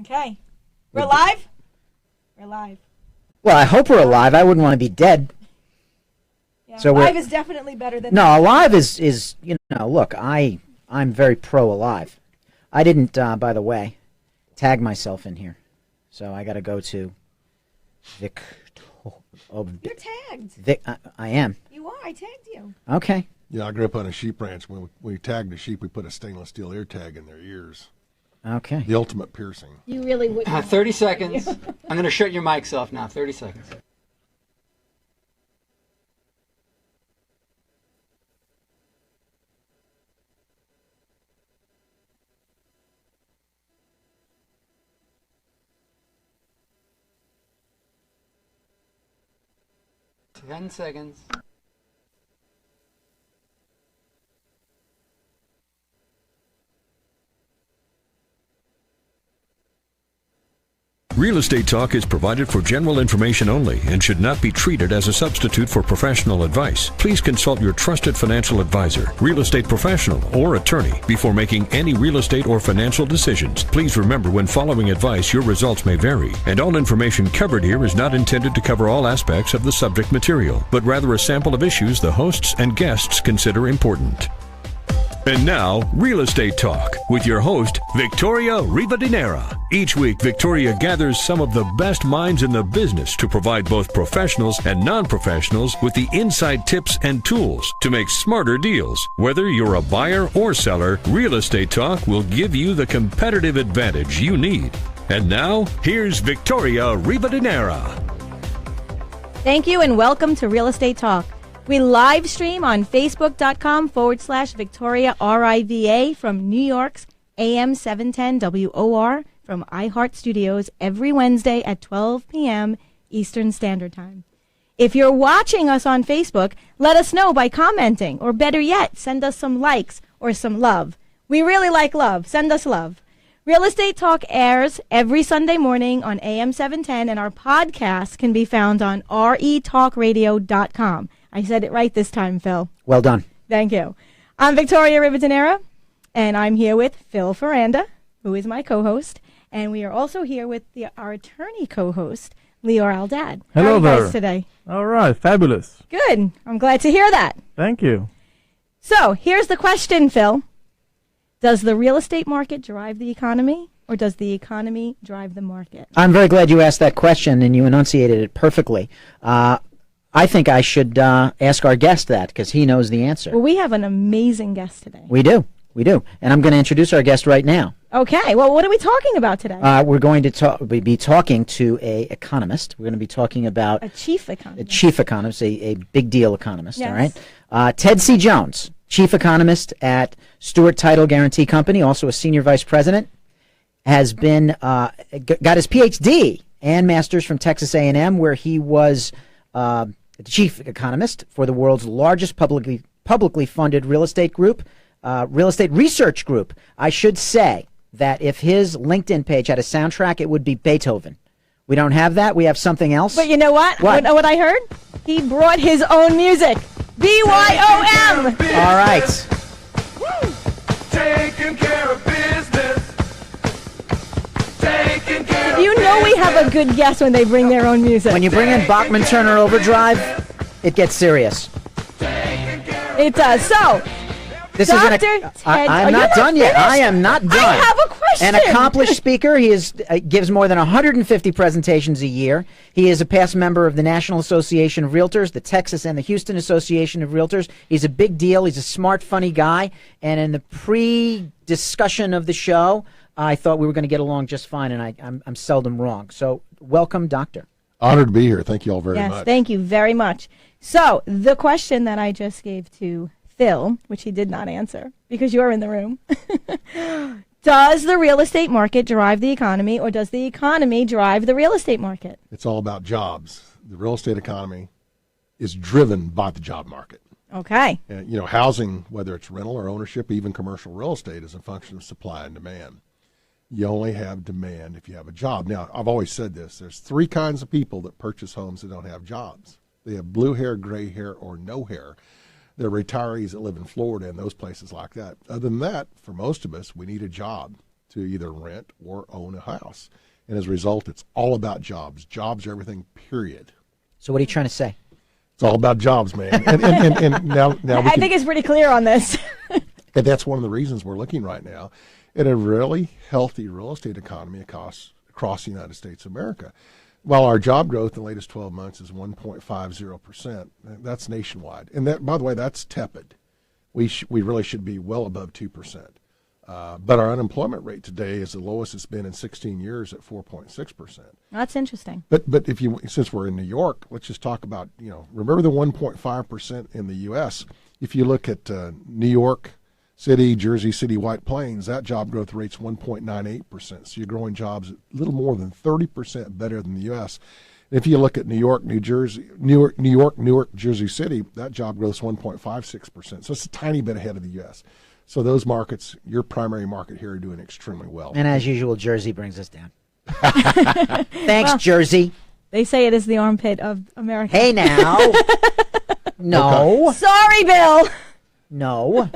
Okay. We're live? We're live. Well, I hope we're alive. I wouldn't want to be dead. Yeah, so alive is definitely better than... No, alive is look, I'm very pro-alive. I didn't, by the way, tag myself in here. So I got to go to Vic... You're tagged. I am. You are. I tagged you. Okay. Yeah, I grew up on a sheep ranch. When we tagged a sheep, we put a stainless steel ear tag in their ears. Okay. The ultimate piercing. You really wouldn't. 30 seconds. I'm going to shut your mics off now. 30 seconds. Ten seconds. Real Estate Talk is provided for general information only and should not be treated as a substitute for professional advice. Please consult your trusted financial advisor, real estate professional, or attorney before making any real estate or financial decisions. Please remember, when following advice, your results may vary, and all information covered here is not intended to cover all aspects of the subject material, but rather a sample of issues the hosts and guests consider important. And now, Real Estate Talk with your host, Victoria Rivadeneira. Each week, Victoria gathers some of the best minds in the business to provide both professionals and non-professionals with the inside tips and tools to make smarter deals. Whether you're a buyer or seller, Real Estate Talk will give you the competitive advantage you need. And now, here's Victoria Rivadeneira. Thank you and welcome to Real Estate Talk. We live stream on Facebook.com/Victoria Riva from New York's AM 710 WOR from iHeart Studios every Wednesday at 12 p.m. Eastern Standard Time. If you're watching us on Facebook, let us know by commenting, or better yet, send us some likes or some love. We really like love. Send us love. Real Estate Talk airs every Sunday morning on AM 710, and our podcast can be found on retalkradio.com. I said it right this time, Phil. Well done. Thank you. I'm Victoria Rivadeneira, and I'm here with Phil Faranda, who is my co-host, and we are also here with our attorney co-host, Lior Aldad. Hello How are you there. guys today? All right, fabulous. Good. I'm glad to hear that. Thank you. So here's the question, Phil. Does the real estate market drive the economy, or does the economy drive the market? I'm very glad you asked that question, and you enunciated it perfectly. I think I should ask our guest that, because he knows the answer. Well, we have an amazing guest today. We do. And I'm going to introduce our guest right now. Okay. Well, what are we talking about today? We're going to be talking to a economist. We're going to be talking about a chief economist. A chief economist, a big deal economist, yes. All right? Ted C. Jones, chief economist at Stewart Title Guarantee Company, also a senior vice president, has been got his PhD and master's from Texas A&M, where he was the chief economist for the world's largest publicly funded real estate research group. I should say that if his LinkedIn page had a soundtrack, it would be Beethoven. We don't have that. We have something else. But you know what? What? What I heard? He brought his own music. BYOM. All right. Taking care of business. Taking care You know we have a good guest when they bring their own music. When you bring in Bachman Turner Overdrive, it gets serious. It does. So, This Dr. is Ted, I'm not done yet. I am not done. I have a question. An accomplished speaker. He gives more than 150 presentations a year. He is a past member of the National Association of Realtors, the Texas and the Houston Association of Realtors. He's a big deal. He's a smart, funny guy. And in the pre-discussion of the show, I thought we were going to get along just fine, and I'm seldom wrong. So welcome, Doctor. Honored to be here. Thank you all very much. Yes, thank you very much. So, the question that I just gave to Phil, which he did not answer because you're in the room. Does the real estate market drive the economy, or does the economy drive the real estate market? It's all about jobs. The real estate economy is driven by the job market. Okay. And, housing, whether it's rental or ownership, even commercial real estate, is a function of supply and demand. You only have demand if you have a job. Now, I've always said this. There's three kinds of people that purchase homes that don't have jobs. They have blue hair, gray hair, or no hair. They're retirees that live in Florida and those places like that. Other than that, for most of us, we need a job to either rent or own a house. And as a result, it's all about jobs. Jobs are everything, period. So what are you trying to say? It's all about jobs, man. And now I think it's pretty clear on this. and that's one of the reasons we're looking right now at a really healthy real estate economy across the United States of America. While our job growth in the latest 12 months is 1.50%, that's nationwide. And that, by the way, that's tepid. We really should be well above 2%. But our unemployment rate today is the lowest it's been in 16 years at 4.6%. That's interesting. But since we're in New York, let's just talk about, remember the 1.5% in the U.S. If you look at New York City, Jersey City, White Plains, that job growth rate's 1.98%. So you're growing jobs a little more than 30% better than the U.S. And if you look at New York, Newark, Jersey City, that job growth's 1.56%. So it's a tiny bit ahead of the U.S. So those markets, your primary market here, are doing extremely well. And as usual, Jersey brings us down. Thanks, Jersey. They say it is the armpit of America. Hey, now. No. Okay. Sorry, Bill. No.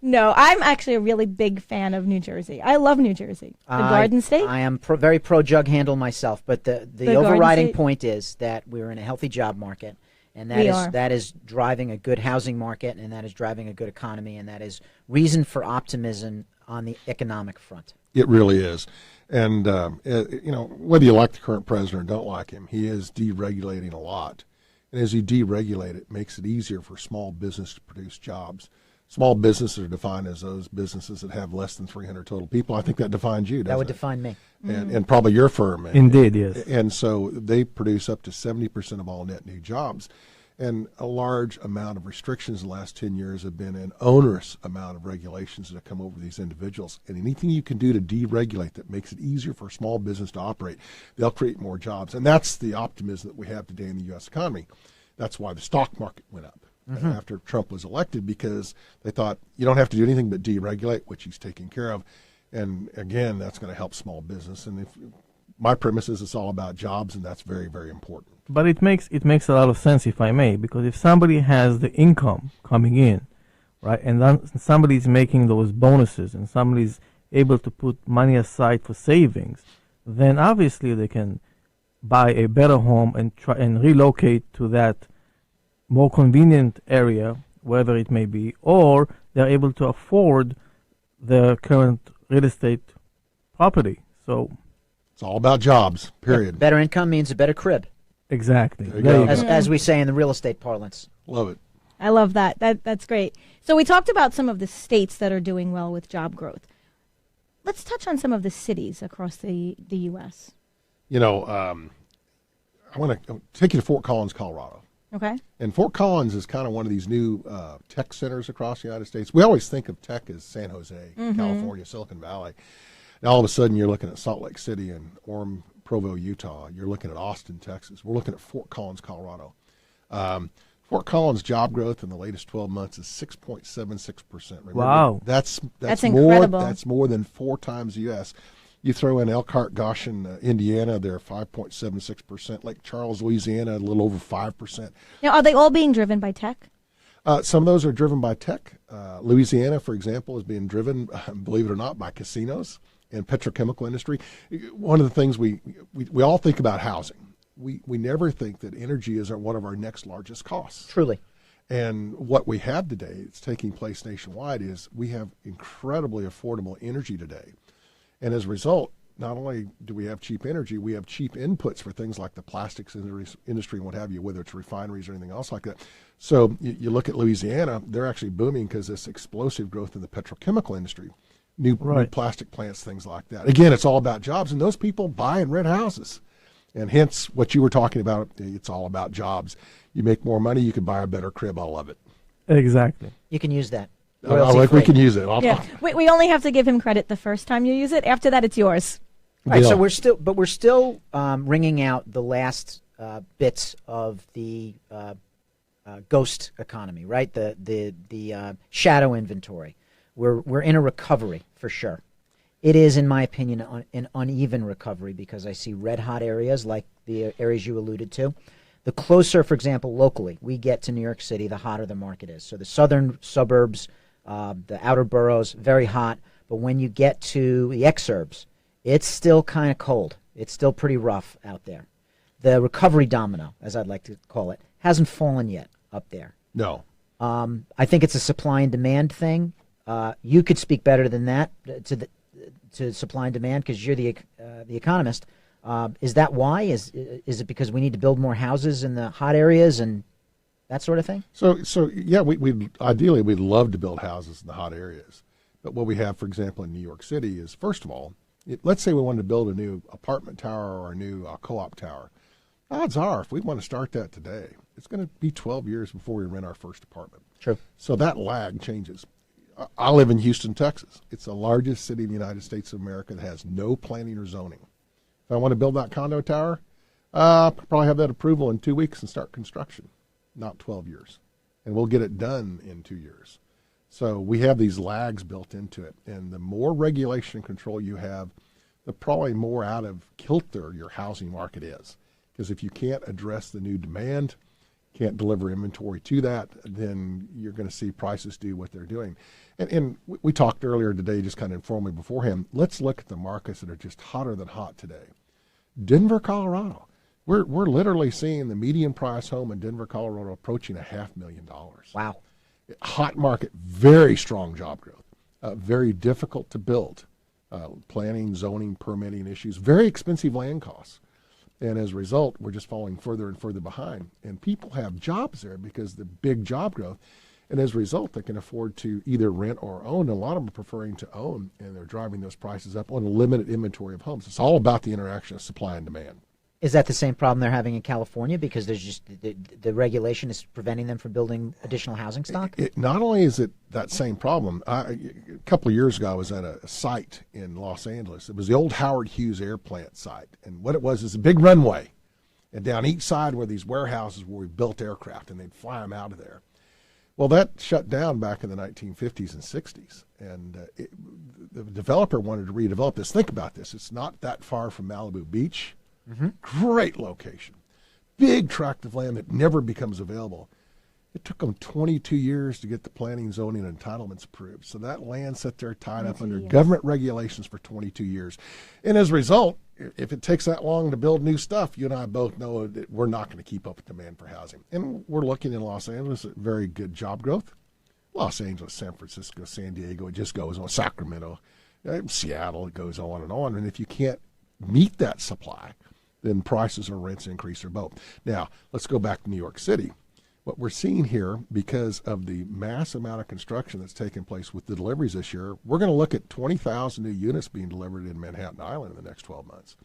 No, I'm actually a really big fan of New Jersey. I love New Jersey. The Garden State. I am very pro jug handle myself, but the overriding point is that we're in a healthy job market, and that is driving a good housing market, and that is driving a good economy, and that is reason for optimism on the economic front. It really is. And, whether you like the current president or don't like him, he is deregulating a lot. And as you deregulate, it makes it easier for small business to produce jobs. Small businesses are defined as those businesses that have less than 300 total people. I think that defines you, doesn't it? That would define me. And probably your firm. Indeed, yes. And so they produce up to 70% of all net new jobs. And a large amount of restrictions in the last 10 years have been an onerous amount of regulations that have come over these individuals. And anything you can do to deregulate that makes it easier for a small business to operate, they'll create more jobs. And that's the optimism that we have today in the U.S. economy. That's why the stock market went up after Trump was elected, because they thought you don't have to do anything but deregulate, which he's taking care of. And again, that's going to help small business. And my premise is it's all about jobs, and that's very, very important. But it makes a lot of sense, if I may, because if somebody has the income coming in, right, and then somebody's making those bonuses, and somebody's able to put money aside for savings, then obviously they can buy a better home and try and relocate to that more convenient area, whether it may be, or they're able to afford the current real estate property. So it's all about jobs, period. Better income means a better crib. Exactly. As we say in the real estate parlance. Love it. I love that. That's great. So we talked about some of the states that are doing well with job growth. Let's touch on some of the cities across the U.S. I want to take you to Fort Collins, Colorado. Okay. And Fort Collins is kind of one of these new tech centers across the United States. We always think of tech as San Jose, California, Silicon Valley. Now all of a sudden you're looking at Salt Lake City and Orem, Provo, Utah. You're looking at Austin, Texas. We're looking at Fort Collins, Colorado. Fort Collins job growth in the latest 12 months is 6.76%. Remember, wow. That's incredible. That's more than 4 times the U.S. You throw in Elkhart, Goshen, Indiana, they're 5.76%. Lake Charles, Louisiana, a little over 5%. Now, are they all being driven by tech? Some of those are driven by tech. Louisiana, for example, is being driven, believe it or not, by casinos and petrochemical industry. One of the things we all think about housing. We never think that energy is one of our next largest costs. Truly. And what we have today, it's taking place nationwide, is we have incredibly affordable energy today. And as a result, not only do we have cheap energy, we have cheap inputs for things like the plastics industry and what have you, whether it's refineries or anything else like that. So you look at Louisiana, they're actually booming because this explosive growth in the petrochemical industry, new plastic plants, things like that. Again, it's all about jobs, and those people buy and rent houses. And hence what you were talking about, it's all about jobs. You make more money, you can buy a better crib. I love it. Exactly. You can use that. We can use it. We only have to give him credit the first time you use it. After that, it's yours. Right. So we're still wringing out the last bits of the ghost economy, right? The shadow inventory. We're in a recovery for sure. It is, in my opinion, an uneven recovery because I see red hot areas like the areas you alluded to. The closer, for example, locally we get to New York City, the hotter the market is. So the southern suburbs, the outer boroughs, very hot. But when you get to the exurbs, it's still kind of cold. It's still pretty rough out there. The recovery domino, as I'd like to call it, hasn't fallen yet up there. No. I think it's a supply and demand thing. You could speak better than that to supply and demand because you're the economist. Is that why? Is it because we need to build more houses in the hot areas and that sort of thing? So yeah, we ideally we'd love to build houses in the hot areas. But what we have, for example, in New York City is, first of all, let's say we wanted to build a new apartment tower or a new co-op tower. Odds are, if we want to start that today, it's going to be 12 years before we rent our first apartment. True. So that lag changes. I live in Houston, Texas. It's the largest city in the United States of America that has no planning or zoning. If I want to build that condo tower, I'll probably have that approval in 2 weeks and start construction, not 12 years. And we'll get it done in 2 years. So we have these lags built into it. And the more regulation and control you have, the probably more out of kilter your housing market is. Because if you can't address the new demand, can't deliver inventory to that, then you're going to see prices do what they're doing. And we talked earlier today, just kind of informally beforehand, let's look at the markets that are just hotter than hot today. Denver, Colorado. We're literally seeing the median price home in Denver, Colorado approaching $500,000. Wow. Hot market, very strong job growth, very difficult to build, planning, zoning, permitting issues, very expensive land costs. And as a result, we're just falling further and further behind. And people have jobs there because of the big job growth. And as a result, they can afford to either rent or own. A lot of them are preferring to own, and they're driving those prices up on a limited inventory of homes. It's all about the interaction of supply and demand. Is that the same problem they're having in California because there's just the regulation is preventing them from building additional housing stock? Not only is it that same problem, a couple of years ago I was at a site in Los Angeles. It was the old Howard Hughes air plant site. And what it was is a big runway. And down each side were these warehouses where we built aircraft, and they'd fly them out of there. Well, that shut down back in the 1950s and 60s. And the developer wanted to redevelop this. Think about this. It's not that far from Malibu Beach. Mm-hmm. Great location. Big tract of land that never becomes available. It took them 22 years to get the planning, zoning, and entitlements approved. So that land sat there tied up under government regulations for 22 years. And as a result, if it takes that long to build new stuff, you and I both know that we're not going to keep up with demand for housing. And we're looking in Los Angeles at very good job growth. Los Angeles, San Francisco, San Diego, it just goes on. Sacramento, Seattle, it goes on. And if you can't meet that supply, then prices or rents increase or both. Now, let's go back to New York City. What we're seeing here, because of the mass amount of construction that's taken place with the deliveries this year, we're going to look at 20,000 new units being delivered in Manhattan Island in the next 12 months.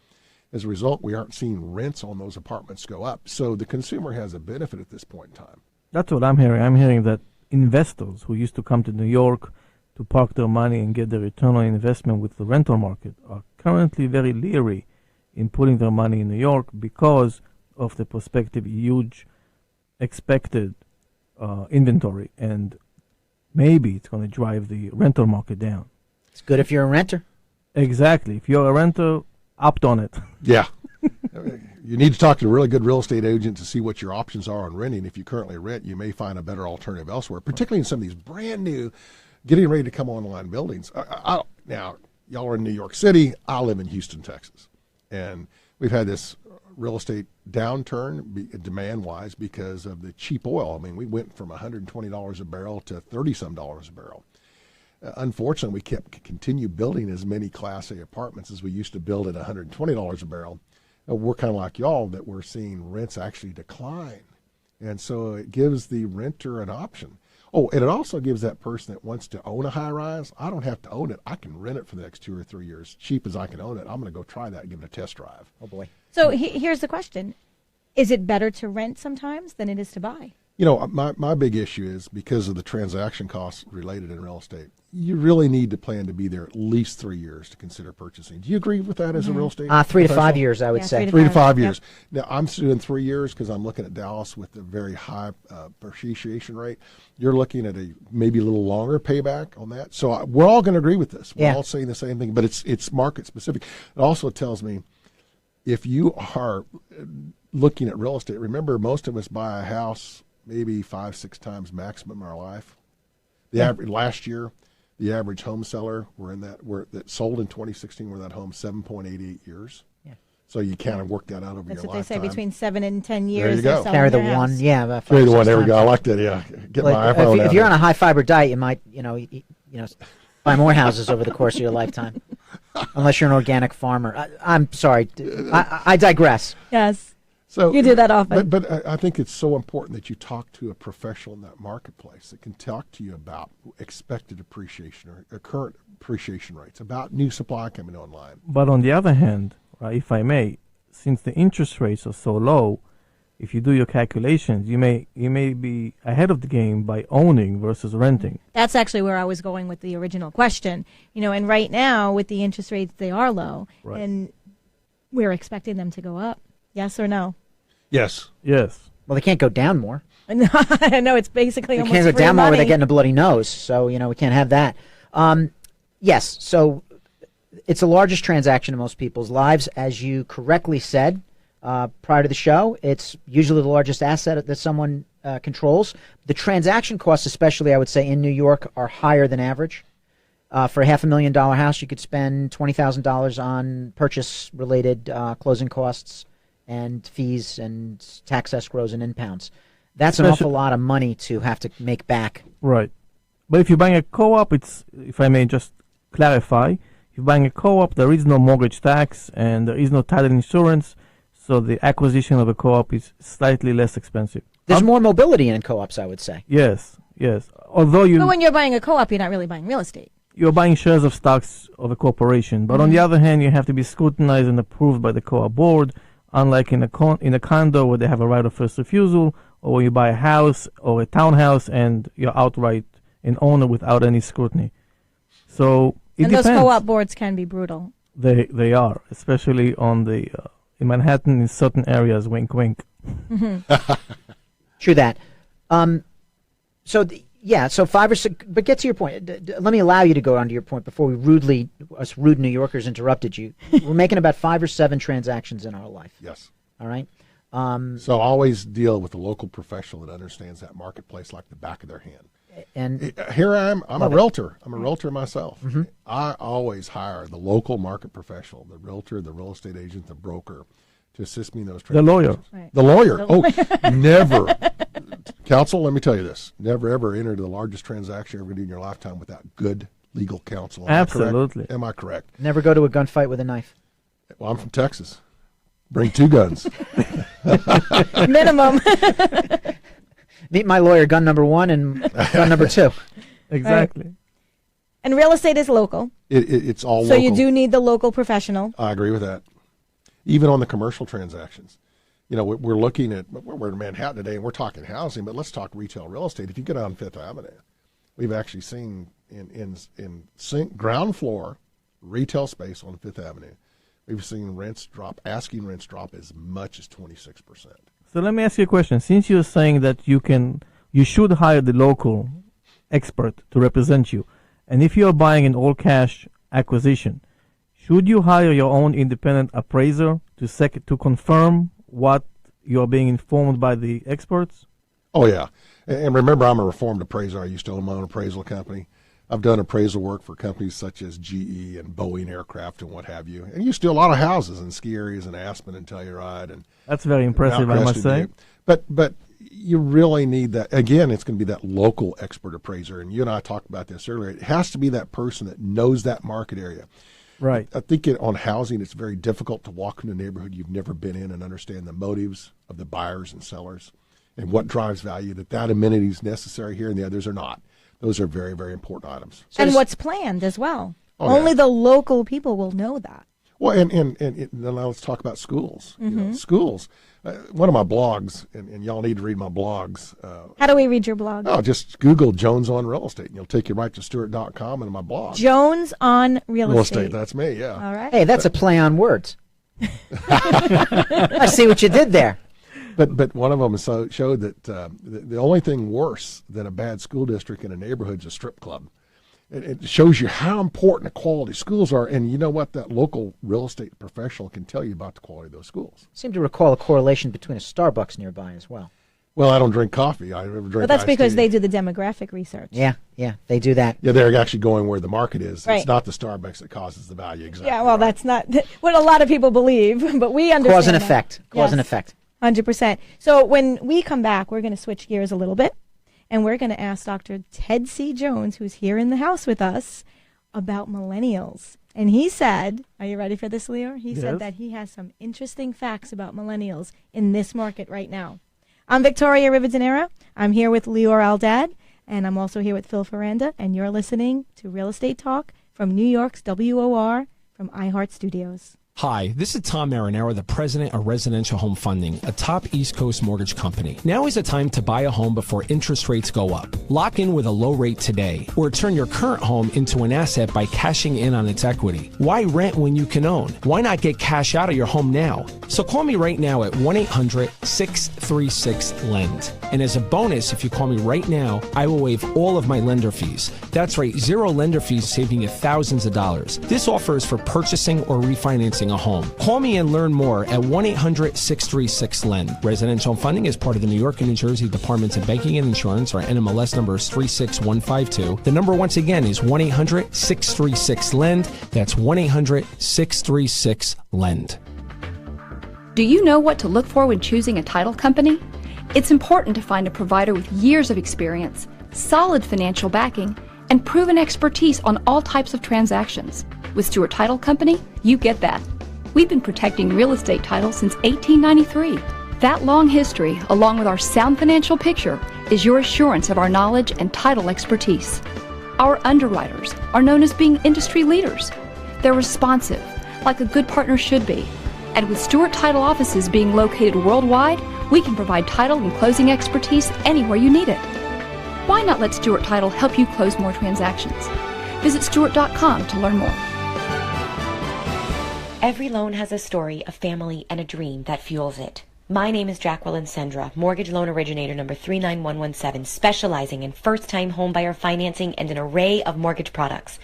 As a result, we aren't seeing rents on those apartments go up. So the consumer has a benefit at this point in time. That's what I'm hearing. I'm hearing that investors who used to come to New York to park their money and get the return on investment with the rental market are currently very leery in putting their money in New York because of the prospective huge expected inventory, and maybe it's going to drive the rental market down. It's good if you're a renter. Exactly. If you're a renter, opt on it. Yeah. You need to talk to a really good real estate agent to see what your options are on renting. If you currently rent, you may find a better alternative elsewhere, particularly in some of these brand new, getting ready to come online buildings. Now, y'all are in New York City. I live in Houston, Texas. And we've had this real estate downturn demand-wise because of the cheap oil. I mean, we went from $120 a barrel to $30-some a barrel. Unfortunately, we kept continue building as many Class A apartments as we used to build at $120 a barrel. We're kind of like y'all that we're seeing rents actually decline. And so it gives the renter an option. Oh, and it also gives that person that wants to own a high-rise, I don't have to own it. I can rent it for the next 2 or 3 years. Cheap as I can own it. I'm going to go try that and give it a test drive. Oh, boy. So here's the question. Is it better to rent sometimes than it is to buy? You know, my big issue is because of the transaction costs related in real estate, you really need to plan to be there at least 3 years to consider purchasing. Do you agree with that as a real estate 3 to 5 years, I would say. 3 to 5 years. Now, I'm doing 3 years because I'm looking at Dallas with a very high appreciation rate. You're looking at a maybe a little longer payback on that. So we're all going to agree with this. We're all saying the same thing, but it's market specific. It also tells me if you are looking at real estate, remember most of us buy a house maybe 5-6 times maximum in our life. The average last year, The average home seller that sold in 2016 were that home 7.88 years. Yeah. So you kind of work that out over That's your what they say, lifetime. between 7 and 10 There years. you they're go. selling Carry the their one, house. yeah. About Carry the 5 or one. 6 There we go. I times. like that. Yeah. Get Like, my iPhone if out you're there. on a high fiber diet, you might, buy more houses over the course of your lifetime, unless you're an organic farmer. I'm sorry, I digress. Yes. So You do that often. But I think it's so important that you talk to a professional in that marketplace that can talk to you about expected appreciation or current appreciation rates, about new supply coming online. But on the other hand, right, if I may, since the interest rates are so low, if you do your calculations, you may be ahead of the game by owning versus renting. That's actually where I was going with the original question. And right now, with the interest rates, they are low. Right. And we're expecting them to go up. Yes or no? Yes. Yes. Well, they can't go down more. No, it's basically They almost can't go free down more money. without getting a bloody nose. So, we can't have that. Yes, so it's the largest transaction in most people's lives. As you correctly said prior to the show, it's usually the largest asset that someone controls. The transaction costs, especially, I would say, in New York, are higher than average. For a $500,000 house, you could spend $20,000 on purchase-related closing costs and fees and tax escrows and impounds. That's an awful lot of money to have to make back. Right. But if you're buying a co-op, if I may just clarify, if you're buying a co-op, there is no mortgage tax and there is no title insurance, so the acquisition of a co-op is slightly less expensive. There's more mobility in co-ops, I would say. Yes. Although But when you're buying a co-op, you're not really buying real estate. you're buying shares of stocks of a corporation, but on the other hand, you have to be scrutinized and approved by the co-op board, unlike in a condo where they have a right of first refusal, or when you buy a house or a townhouse and you're outright an owner without any scrutiny. So it And depends. those co-op boards can be brutal. They are, especially on the in Manhattan in certain areas. Wink, wink. True that. So 5 or 6. But get to your point. Let me allow you to go on to your point before us rude New Yorkers interrupted you. We're making about 5 or 7 transactions in our life. Yes. All right. So always deal with a local professional that understands that marketplace like the back of their hand. And Here I am. I'm a realtor. I'm a realtor myself. I always hire the local market professional, the realtor, the real estate agent, the broker, to assist me in those The transactions. lawyer. The lawyer. Oh, never. Counsel, let me tell you this. Never, ever enter the largest transaction you're ever going to do in your lifetime without good legal counsel. Am I correct? Absolutely. Am I correct? never go to a gunfight with a knife. Well, I'm from Texas. Bring 2 guns. Minimum. Meet my lawyer, gun number 1 and gun number 2. Exactly. And real estate is local. It's all So local. you do need the local professional. I agree with that. Even on the commercial transactions. We're looking at, we're in Manhattan today and we're talking housing, but let's talk retail real estate. If you go down Fifth Avenue, we've actually seen in ground floor retail space on Fifth Avenue, we've seen asking rents drop as much as 26%. So let me ask you a question. Since you're saying that you should hire the local expert to represent you, and if you're buying an all-cash acquisition, should you hire your own independent appraiser to confirm what you're being informed by the experts? Oh, yeah. And remember, I'm a reformed appraiser. I used to own my own appraisal company. I've done appraisal work for companies such as GE and Boeing Aircraft and what have you. And used to do a lot of houses in ski areas in Aspen and Telluride. And That's very impressive, Mount I must say. Crested Butte. But you really need that. Again, it's going to be that local expert appraiser. And you and I talked about this earlier. It has to be that person that knows that market area. Right. I think on housing, it's very difficult to walk into a neighborhood you've never been in and understand the motives of the buyers and sellers and what drives value, that amenity is necessary here and the others are not. Those are very, very important items. And what's planned as well. Oh, Only yeah. the local people will know that. Well, and now let's talk about schools. Schools. One of my blogs, and y'all need to read my blogs. How do we read your blog? Just Google Jones on Real Estate, and you'll take you right to Stewart.com and my blog. Jones on Real Estate. That's me, yeah. All right. Hey, that's a play on words. I see what you did there. But one of them showed that the only thing worse than a bad school district in a neighborhood is a strip club. It shows you how important the quality schools are, and you know what? That local real estate professional can tell you about the quality of those schools. Seem to recall a correlation between a Starbucks nearby as well. Well, I don't drink coffee. I drink But that's iced because tea. they do the demographic research. Yeah, they do that. Yeah, they're actually going where the market is. Right. It's not the Starbucks that causes the value. Exactly. Yeah, well, right. that's not what a lot of people believe, but we understand Cause and that. effect. Cause and Yes. effect. 100%. So when we come back, we're going to switch gears a little bit, and we're going to ask Dr. Ted C. Jones, who's here in the house with us, about millennials. And he said, are you ready for this, Leo? He said Yes. that he has some interesting facts about millennials in this market right now. I'm Victoria Rivadeneira. I'm here with Lior Aldad, and I'm also here with Phil Faranda, and you're listening to Real Estate Talk from New York's WOR from iHeart Studios. Hi, this is Tom Marinero, the president of Residential Home Funding, a top East Coast mortgage company. Now is the time to buy a home before interest rates go up. Lock in with a low rate today, or turn your current home into an asset by cashing in on its equity. Why rent when you can own? Why not get cash out of your home now? So call me right now at 1-800-636-LEND. And as a bonus, if you call me right now, I will waive all of my lender fees. That's right, zero lender fees, saving you thousands of dollars. This offer is for purchasing or refinancing a home. Call me and learn more at 1-800-636-LEND. Residential funding is part of the New York and New Jersey Departments of Banking and Insurance. Our NMLS number is 36152. The number once again is 1-800-636-LEND. That's 1-800-636-LEND. Do you know what to look for when choosing a title company? It's important to find a provider with years of experience, solid financial backing, and proven expertise on all types of transactions. With Stewart Title Company, you get that. We've been protecting real estate titles since 1893. That long history, along with our sound financial picture, is your assurance of our knowledge and title expertise. Our underwriters are known as being industry leaders. They're responsive, like a good partner should be. And with Stewart Title offices being located worldwide, we can provide title and closing expertise anywhere you need it. Why not let Stewart Title help you close more transactions? Visit Stewart.com to learn more. Every loan has a story, a family, and a dream that fuels it. My name is Jacqueline Sendra, mortgage loan originator number 39117, specializing in first-time homebuyer financing and an array of mortgage products.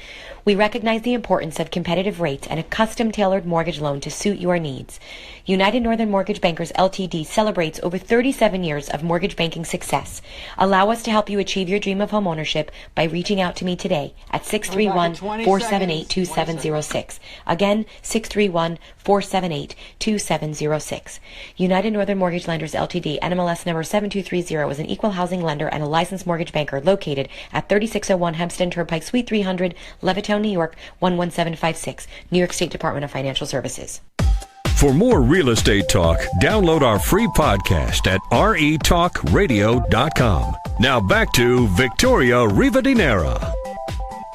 We recognize the importance of competitive rates and a custom-tailored mortgage loan to suit your needs. United Northern Mortgage Bankers Ltd. celebrates over 37 years of mortgage banking success. Allow us to help you achieve your dream of homeownership by reaching out to me today at 631-478-2706. Again, 631-478-2706. United Northern Mortgage Lenders Ltd. NMLS number 7230 is an equal housing lender and a licensed mortgage banker located at 3601 Hempstead Turnpike, Suite 300, Levittown, New York 11756. New York State Department of Financial Services. For more real estate talk, download our free podcast at retalkradio.com. Now back to Victoria Rivadeneira.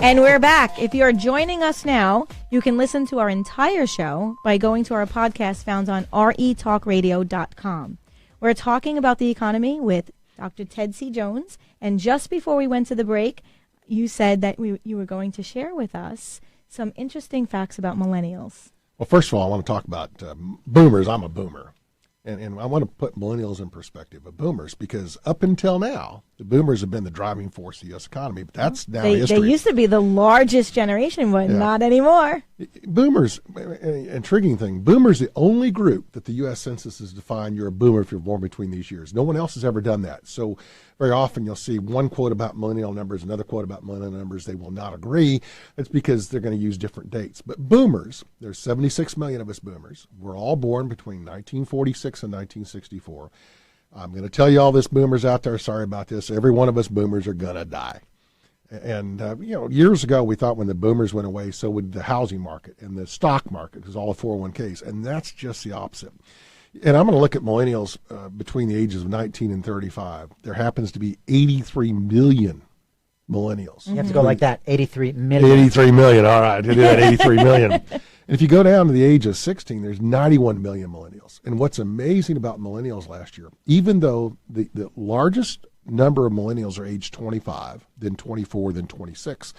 And we're back. If you're joining us now, you can listen to our entire show by going to our podcast found on retalkradio.com. We're talking about the economy with Dr. Ted C. Jones. And just before we went to the break, you said that you were going to share with us some interesting facts about millennials. Well, first of all, I want to talk about boomers. I'm a boomer. And I want to put millennials in perspective of boomers, because up until now, the boomers have been the driving force of the U.S. economy. But that's now history. They used to be the largest generation, but not anymore. Boomers, intriguing thing, boomers the only group that the U.S. Census has defined you're a boomer if you're born between these years. No one else has ever done that. So very often you'll see one quote about millennial numbers, another quote about millennial numbers. They will not agree. It's because they're going to use different dates. But boomers, there's 76 million of us boomers. We're all born between 1946 and 1964. I'm going to tell you all this, boomers out there, sorry about this. Every one of us boomers are going to die. And, years ago, we thought when the boomers went away, so would the housing market and the stock market, because all the 401ks. And that's just the opposite. And I'm going to look at millennials between the ages of 19 and 35. There happens to be 83 million millennials. You have to go like that, 83 million. 83 million, all right. To do that, 83 million. And if you go down to the age of 16, there's 91 million millennials. And what's amazing about millennials last year, even though the largest number of millennials are age 25, then 24, then 26,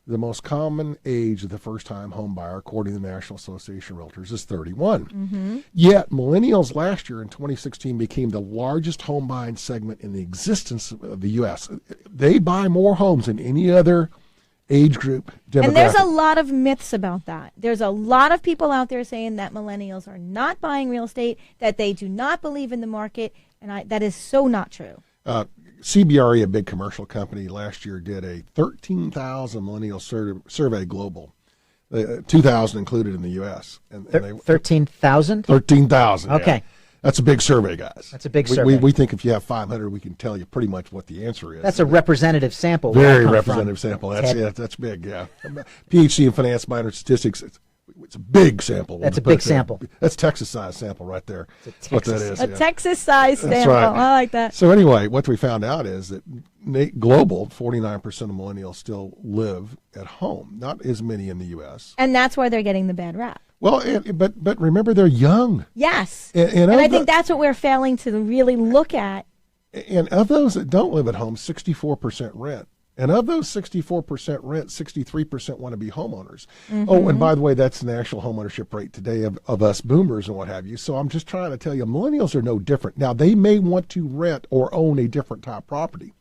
the most common age of the first-time home buyer, according to the National Association of Realtors, is 31. Mm-hmm. Yet millennials last year in 2016 became the largest home buying segment in the existence of the U.S. They buy more homes than any other age group demographic. And there's a lot of myths about that. There's a lot of people out there saying that millennials are not buying real estate, that they do not believe in the market. And that is so not true. CBRE, a big commercial company, last year did a 13,000 millennial survey global, 2,000 included in the U.S. And 13,000? 13,000. Okay. Yeah. That's a big survey, guys. That's a big survey. We think if you have 500, we can tell you pretty much what the answer is. That's a representative sample. Very representative sample. That's big, yeah. PhD in finance, minor statistics. It's a big sample. That's a big sample. That's Texas-sized sample right there. That's what that is. A Texas-sized sample. Right. I like that. So anyway, what we found out is that global, 49% of millennials still live at home. Not as many in the U.S. And that's why they're getting the bad rap. Well, but remember, they're young. Yes. And I think that's what we're failing to really look at. And of those that don't live at home, 64% rent. And of those 64% rent, 63% want to be homeowners. Mm-hmm. Oh, and by the way, that's the national homeownership rate today of us boomers and what have you. So I'm just trying to tell you, millennials are no different. Now, they may want to rent or own a different type property.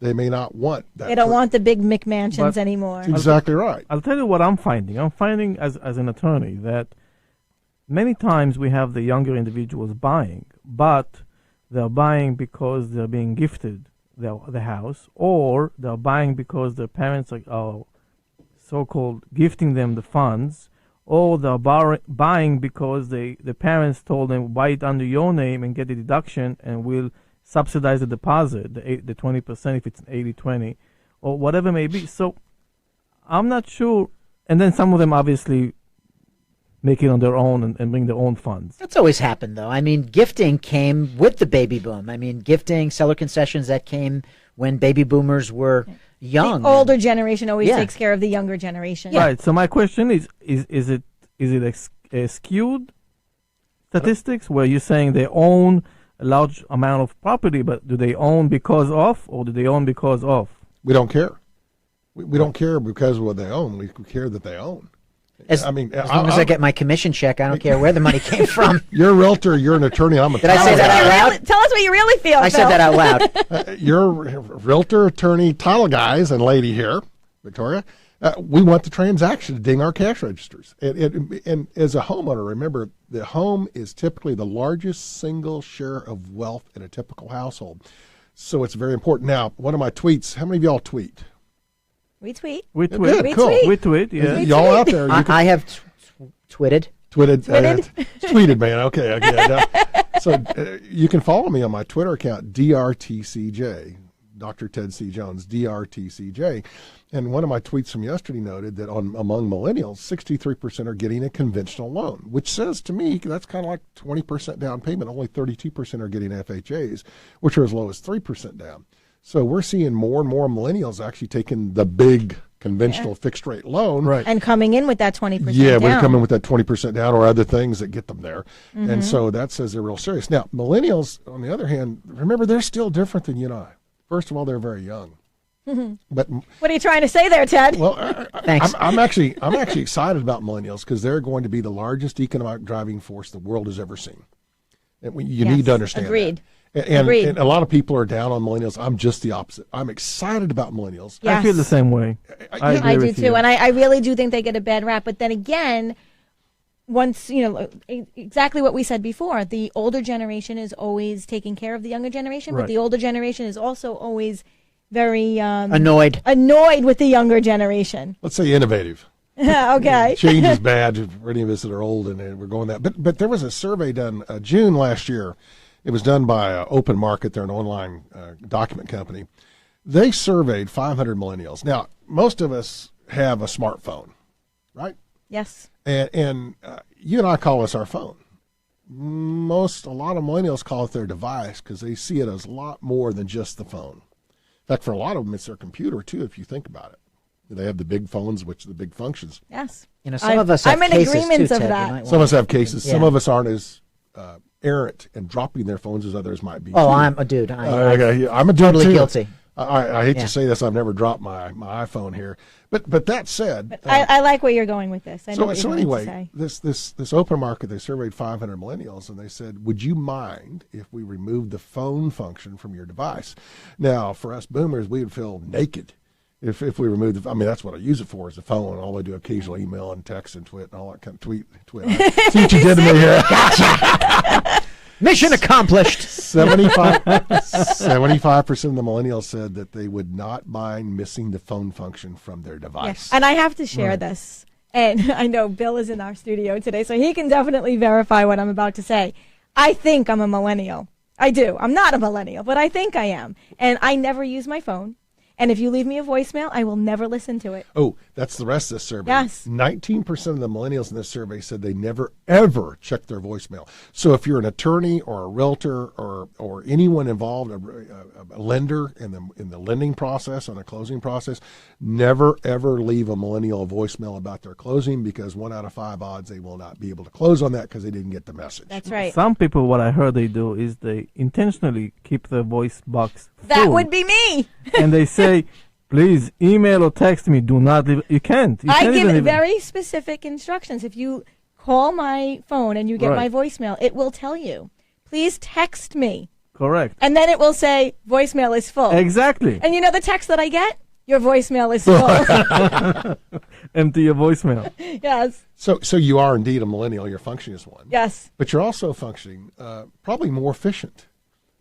They may not want that. They don't want the big McMansions anymore. That's exactly right. I'll tell you what I'm finding. I'm finding as an attorney that many times we have the younger individuals buying, but they're buying because they're being gifted the house, or they're buying because their parents are so-called gifting them the funds, or they're buying because the parents told them, buy it under your name and get a deduction, and we'll subsidize the deposit, the 20% if it's 80-20, or whatever it may be. So I'm not sure. And then some of them obviously make it on their own and bring their own funds. That's always happened, though. I mean, gifting came with the baby boom. I mean, gifting, seller concessions, that came when baby boomers were young. The older generation always takes care of the younger generation. Right. So my question is it skewed statistics where you're saying they own a large amount of property, but do they own because of, or do they own because of? We don't care. We don't care because of what they own. We care that they own. As long as I get my commission check, I don't care where the money came from. You're a realtor. You're an attorney. I'm a Did I say that out loud? Tell us what you really feel, I said that out loud. You're a realtor, attorney, title guys, and lady here, Victoria. We want the transaction to ding our cash registers. And as a homeowner, remember, the home is typically the largest single share of wealth in a typical household. So it's very important. Now, one of my tweets, how many of y'all tweet? We tweet. We tweet. Good, cool. We tweet, yeah. Y'all out there. I have tweeted. Tweeted, man. Okay. So you can follow me on my Twitter account, DRTCJ, Dr. Ted C. Jones, DRTCJ. And one of my tweets from yesterday noted that among millennials, 63% are getting a conventional loan, which says to me that's kind of like 20% down payment. Only 32% are getting FHAs, which are as low as 3% down. So we're seeing more and more millennials actually taking the big conventional fixed rate loan. Right. And coming in with that 20% down. Yeah, we're coming with that 20% down or other things that get them there. Mm-hmm. And so that says they're real serious. Now, millennials, on the other hand, remember, they're still different than you and I. First of all, they're very young. Mm-hmm. But what are you trying to say there, Ted? Well, Thanks. I'm actually excited about millennials because they're going to be the largest economic driving force the world has ever seen. And you need to understand Agreed. that. And a lot of people are down on millennials. I'm just the opposite. I'm excited about millennials. Yes. I feel the same way. I do too. And I really do think they get a bad rap. But then again, once, exactly what we said before, the older generation is always taking care of the younger generation, but the older generation is also always very annoyed with the younger generation. Let's say innovative. Okay. Change is bad for any of us that are old, and we're going that. But there was a survey done June last year. It was done by Open Market. They're an online document company. They surveyed 500 millennials. Now, most of us have a smartphone, right? Yes. And you and I call this our phone. A lot of millennials call it their device because they see it as a lot more than just the phone. In fact, for a lot of them, it's their computer, too, if you think about it. They have the big phones, which are the big functions. Yes. Some of us have cases, I'm in agreement too, of Ted. that. Some of us have cases. Yeah. Some of us aren't as errant and dropping their phones as others might be. Oh, too. I'm a dude. I'm a dude totally too. guilty. I hate to say this. I've never dropped my iPhone here, but that said, I like where you're going with this. I know so what you're so going anyway, to say. this Open Market, they surveyed 500 millennials, and they said, "Would you mind if we removed the phone function from your device?" Now, for us boomers, we would feel naked if we removed the. I mean, that's what I use it for, is the phone. All I do occasional email and text and tweet and all that kind of tweet. See what you did to me here. Gotcha. Mission accomplished. 75% of the millennials said that they would not mind missing the phone function from their device. Yes. And I have to share this. And I know Bill is in our studio today, so he can definitely verify what I'm about to say. I think I'm a millennial. I do. I'm not a millennial, but I think I am. And I never use my phone. And if you leave me a voicemail, I will never listen to it. Oh, that's the rest of the survey. Yes. 19% of the millennials in this survey said they never, ever check their voicemail. So if you're an attorney or a realtor or anyone involved, a lender in the lending process, on a closing process, never, ever leave a millennial a voicemail about their closing, because 1 out of 5 odds they will not be able to close on that because they didn't get the message. That's right. Some people, what I heard they do is they intentionally keep their voice box full. That would be me. And they say, please email or text me. Do not leave. You can't. I give very specific instructions. If you call my phone and you get my voicemail, it will tell you, please text me. Correct. And then it will say, voicemail is full. Exactly. And you know the text that I get? Your voicemail is full. Empty your voicemail. Yes. So you are indeed a millennial. You're functioning as one. Yes. But you're also functioning probably more efficient.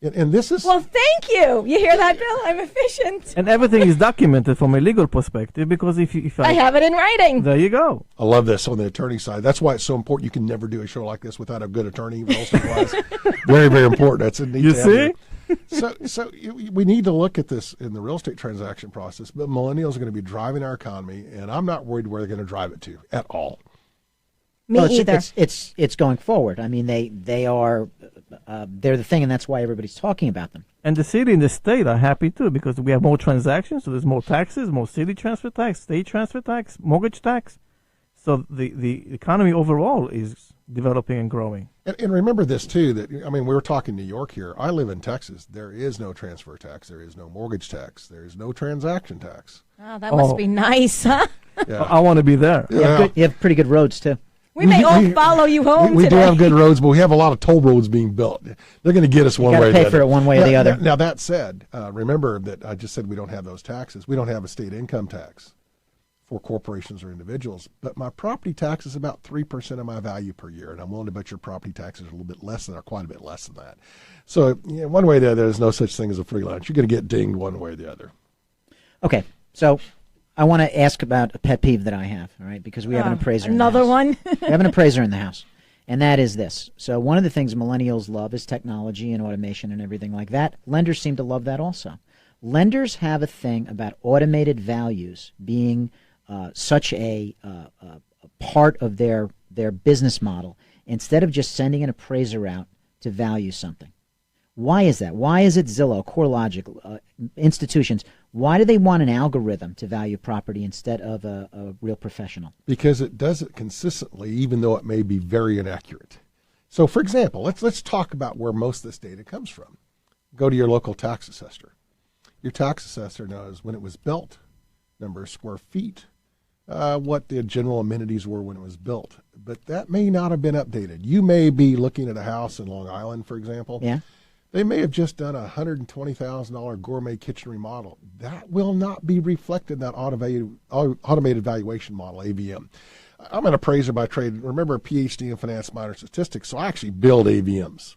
And this is... Well, thank you. You hear that, Bill? I'm efficient. And everything is documented from a legal perspective, because if I have it in writing. There you go. I love this on the attorney side. That's why it's so important. You can never do a show like this without a good attorney. Real estate-wise. Very, very important. That's a neat. You see? So we need to look at this in the real estate transaction process. But millennials are going to be driving our economy, and I'm not worried where they're going to drive it to at all. Me either. It's going forward. I mean, they are they're the thing, and that's why everybody's talking about them. And the city and the state are happy too, because we have more transactions, so there's more taxes, more city transfer tax, state transfer tax, mortgage tax. So the economy overall is developing and growing. And remember this too, that we were talking New York here. I live in Texas. There is no transfer tax. There is no mortgage tax. There is no transaction tax. Oh, that must be nice, huh? Yeah. I want to be there. Yeah. You have pretty good roads too. We may all follow you home we today. do have good roads, but we have a lot of toll roads being built. They're going to get us one way or the other. You got to pay for it one way or the other. Now that said, remember that I just said we don't have those taxes. We don't have a state income tax for corporations or individuals, but my property tax is about 3% of my value per year, and I'm willing to bet your property taxes are a little bit less than, or quite a bit less than that. So one way or the other, there's no such thing as a free lunch. You're going to get dinged one way or the other. Okay, so I want to ask about a pet peeve that I have, all right, because we have an appraiser in the house. Another one? We have an appraiser in the house, and that is this. So one of the things millennials love is technology and automation and everything like that. Lenders seem to love that also. Lenders have a thing about automated values being such a part of their business model, instead of just sending an appraiser out to value something. Why is that? Why is it Zillow, CoreLogic, institutions? Why do they want an algorithm to value property instead of a real professional? Because it does it consistently, even though it may be very inaccurate. So, for example, let's talk about where most of this data comes from. Go to your local tax assessor. Your tax assessor knows when it was built, number of square feet, what the general amenities were when it was built. But that may not have been updated. You may be looking at a house in Long Island, for example. Yeah. They may have just done a $120,000 gourmet kitchen remodel. That will not be reflected in that automated valuation model, AVM. I'm an appraiser by trade. Remember, a PhD in finance, minor statistics, so I actually build AVMs.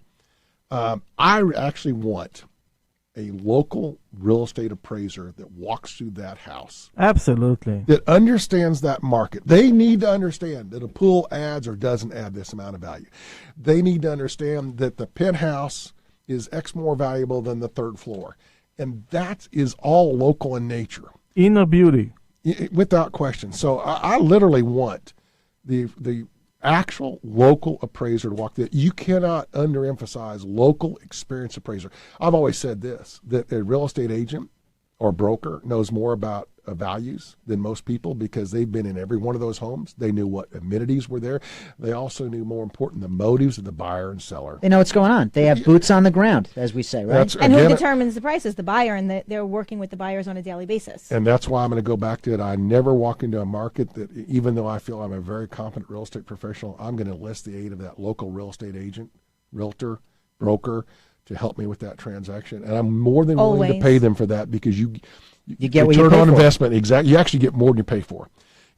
I actually want a local real estate appraiser that walks through that house. Absolutely. That understands that market. They need to understand that a pool adds or doesn't add this amount of value. They need to understand that the penthouse is X more valuable than the third floor. And that is all local in nature. Inner beauty. Without question. So I literally want the actual local appraiser to walk there. You cannot underemphasize local experienced appraiser. I've always said this, that a real estate agent or broker knows more about values than most people because they've been in every one of those homes. They knew what amenities were there. They also knew, more important, the motives of the buyer and seller. They know what's going on. They have boots on the ground, as we say, right? And who determines the prices? The buyer, and they're working with the buyers on a daily basis. And that's why I'm going to go back to it. I never walk into a market that, even though I feel I'm a very competent real estate professional, I'm going to enlist the aid of that local real estate agent, realtor, broker, to help me with that transaction. And I'm more than willing to pay them for that, because you get what you return pay on for. investment. Exactly. You actually get more than you pay for.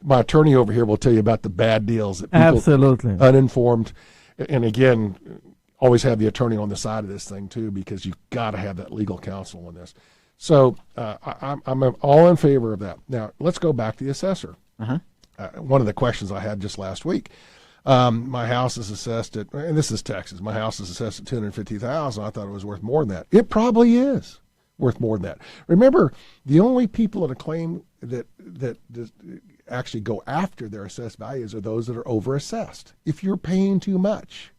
My attorney over here will tell you about the bad deals that people Absolutely. uninformed. And again, always have the attorney on the side of this thing too, because you've got to have that legal counsel on this. So I'm all in favor of that. Now let's go back to the assessor. One of the questions I had just last week. My house is assessed at, and this is Texas. My house is assessed at $250,000. I thought it was worth more than that. It probably is worth more than that. Remember, the only people that claim that actually go after their assessed values are those that are overassessed. If you're paying too much,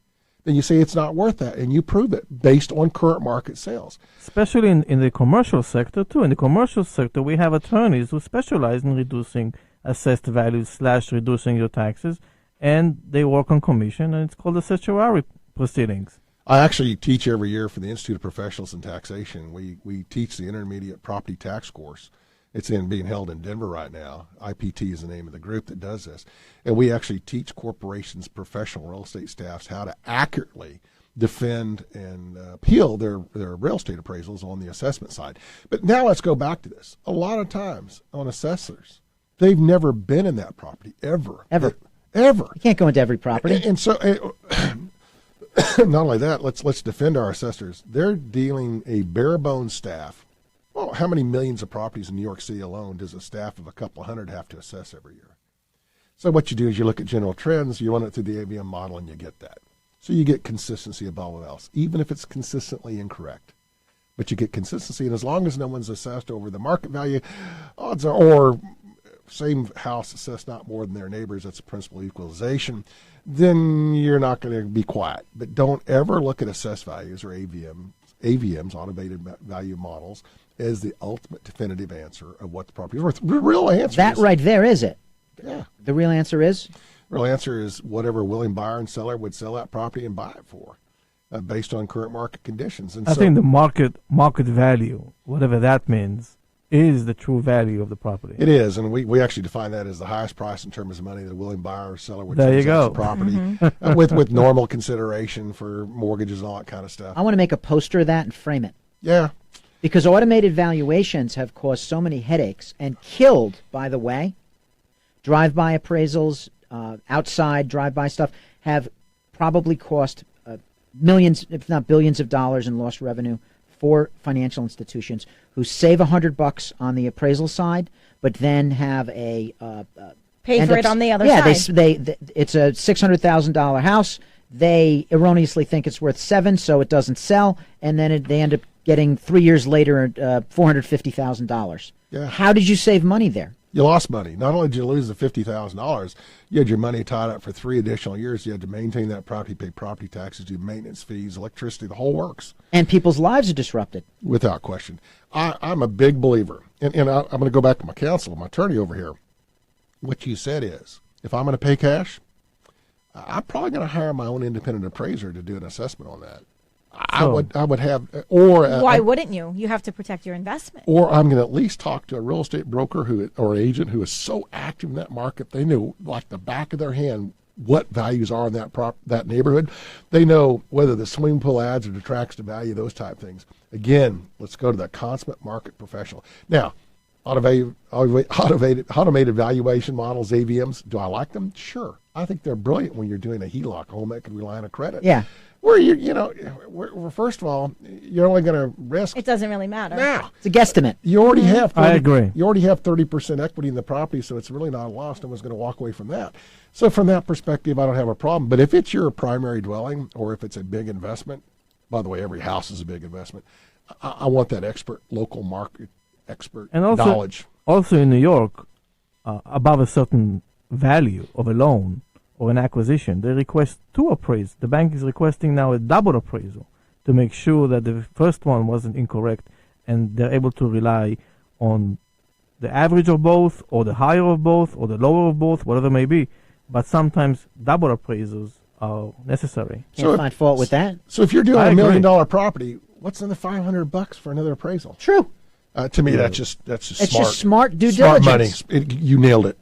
then you say it's not worth that, and you prove it based on current market sales. Especially in the commercial sector, too. In the commercial sector, we have attorneys who specialize in reducing assessed values / reducing your taxes, and they work on commission, and it's called the certiorari proceedings. I actually teach every year for the Institute of Professionals in Taxation. We teach the intermediate property tax course. It's being held in Denver right now. IPT is the name of the group that does this. And we actually teach corporations, professional real estate staffs how to accurately defend and appeal their real estate appraisals on the assessment side. But now let's go back to this. A lot of times on assessors, they've never been in that property, ever. Ever. You can't go into every property. And so not only that, let's defend our assessors. They're dealing a bare bones staff. Well, how many millions of properties in New York City alone does a staff of a couple of hundred have to assess every year? So what you do is you look at general trends, you run it through the AVM model, and you get that. So you get consistency above all else, even if it's consistently incorrect. But you get consistency, and as long as no one's assessed over the market value, odds are, or same house assessed not more than their neighbors, that's a principal equalization, then you're not going to be quiet. But don't ever look at assessed values or AVMs, automated value models, as the ultimate definitive answer of what the property is worth. The real answer that is, right there is it. Yeah. The real answer is? Real answer is whatever a willing buyer and seller would sell that property and buy it for, based on current market conditions. And I think the market value, whatever that means, is the true value of the property. It is, and we actually define that as the highest price in terms of money that a willing buyer or seller would there you sell go. the property, with normal consideration for mortgages and all that kind of stuff. I want to make a poster of that and frame it. Yeah. Because automated valuations have caused so many headaches and killed, by the way, drive-by appraisals, outside drive-by stuff, have probably cost millions, if not billions of dollars in lost revenue for financial institutions who save $100 on the appraisal side, but then have a pay for it on the other side. Yeah, they it's a $600,000 house. They erroneously think it's worth $7,000, so it doesn't sell, and then they end up getting 3 years later $450,000. Yeah. How did you save money there? You lost money. Not only did you lose the $50,000, you had your money tied up for 3 additional years. You had to maintain that property, pay property taxes, do maintenance fees, electricity, the whole works. And people's lives are disrupted. Without question. I'm a big believer, and I'm going to go back to my counsel, my attorney over here. What you said is, if I'm going to pay cash, I'm probably going to hire my own independent appraiser to do an assessment on that. I would have, or why wouldn't you? You have to protect your investment. Or I'm going to at least talk to a real estate broker or agent who is so active in that market, they know like the back of their hand what values are in that neighborhood. They know whether the swimming pool adds or detracts to value, those type of things. Again, let's go to the consummate market professional. Now, automated valuation models, AVMs, do I like them? Sure. I think they're brilliant when you're doing a HELOC, home equity line of credit. Yeah. Where first of all, you're only going to risk. It doesn't really matter. Now, it's a guesstimate. You already have. 30, I agree. You already have 30% equity in the property, so it's really not a loss. No one's going to walk away from that. So from that perspective, I don't have a problem. But if it's your primary dwelling, or if it's a big investment, by the way, every house is a big investment. I want that local market expert and also, knowledge. Also in New York, above a certain value of a loan or an acquisition, they request 2 appraisals. The bank is requesting now a double appraisal to make sure that the first one wasn't incorrect, and they're able to rely on the average of both, or the higher of both, or the lower of both, whatever it may be. But sometimes double appraisals are necessary. Can't find fault with that. So if you're doing $1 million property, what's in the $500 for another appraisal? True. To me, that's just it's smart. Just smart due smart diligence. money. You nailed it.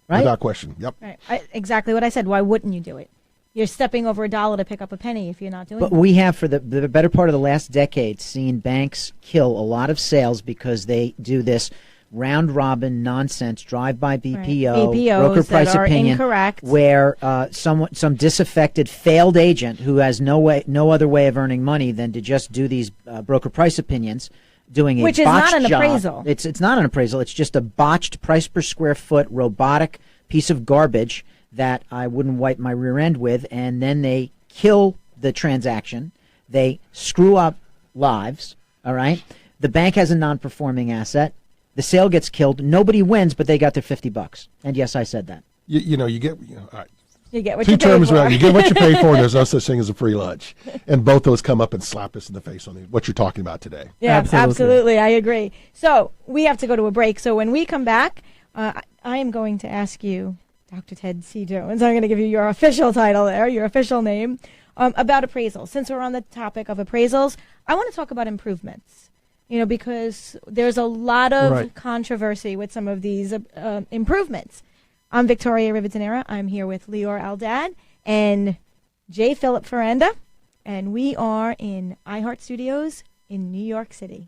Right? Without question. Yep. Right. Exactly what I said. Why wouldn't you do it? You're stepping over $1 to pick up a penny if you're not doing it. But we have, for the better part of the last decade, seen banks kill a lot of sales because they do this round robin nonsense, drive by BPO, Right. BPOs broker that price are opinion, incorrect. where some disaffected failed agent who has no other way of earning money than to just do these broker price opinions, doing a Which is botched not an job. appraisal. It's not an appraisal. It's just a botched price per square foot robotic piece of garbage that I wouldn't wipe my rear end with, and then they kill the transaction. They screw up lives, all right? The bank has a non-performing asset. The sale gets killed. Nobody wins, but they got their $50. And yes, I said that. You get all right. You get what Two you pay terms for. around. You get what you pay for, and there's no such thing as a free lunch. And both those come up and slap us in the face on what you're talking about today. Yeah, absolutely. I agree. So we have to go to a break. So when we come back, I am going to ask you, Dr. Ted C. Jones, I'm going to give you your official title there, your official name, about appraisals. Since we're on the topic of appraisals, I want to talk about improvements. Because there's a lot of controversy with some of these improvements. I'm Victoria Rivadeneira. I'm here with Lior Aldad and J. Philip Faranda, and we are in iHeart Studios in New York City.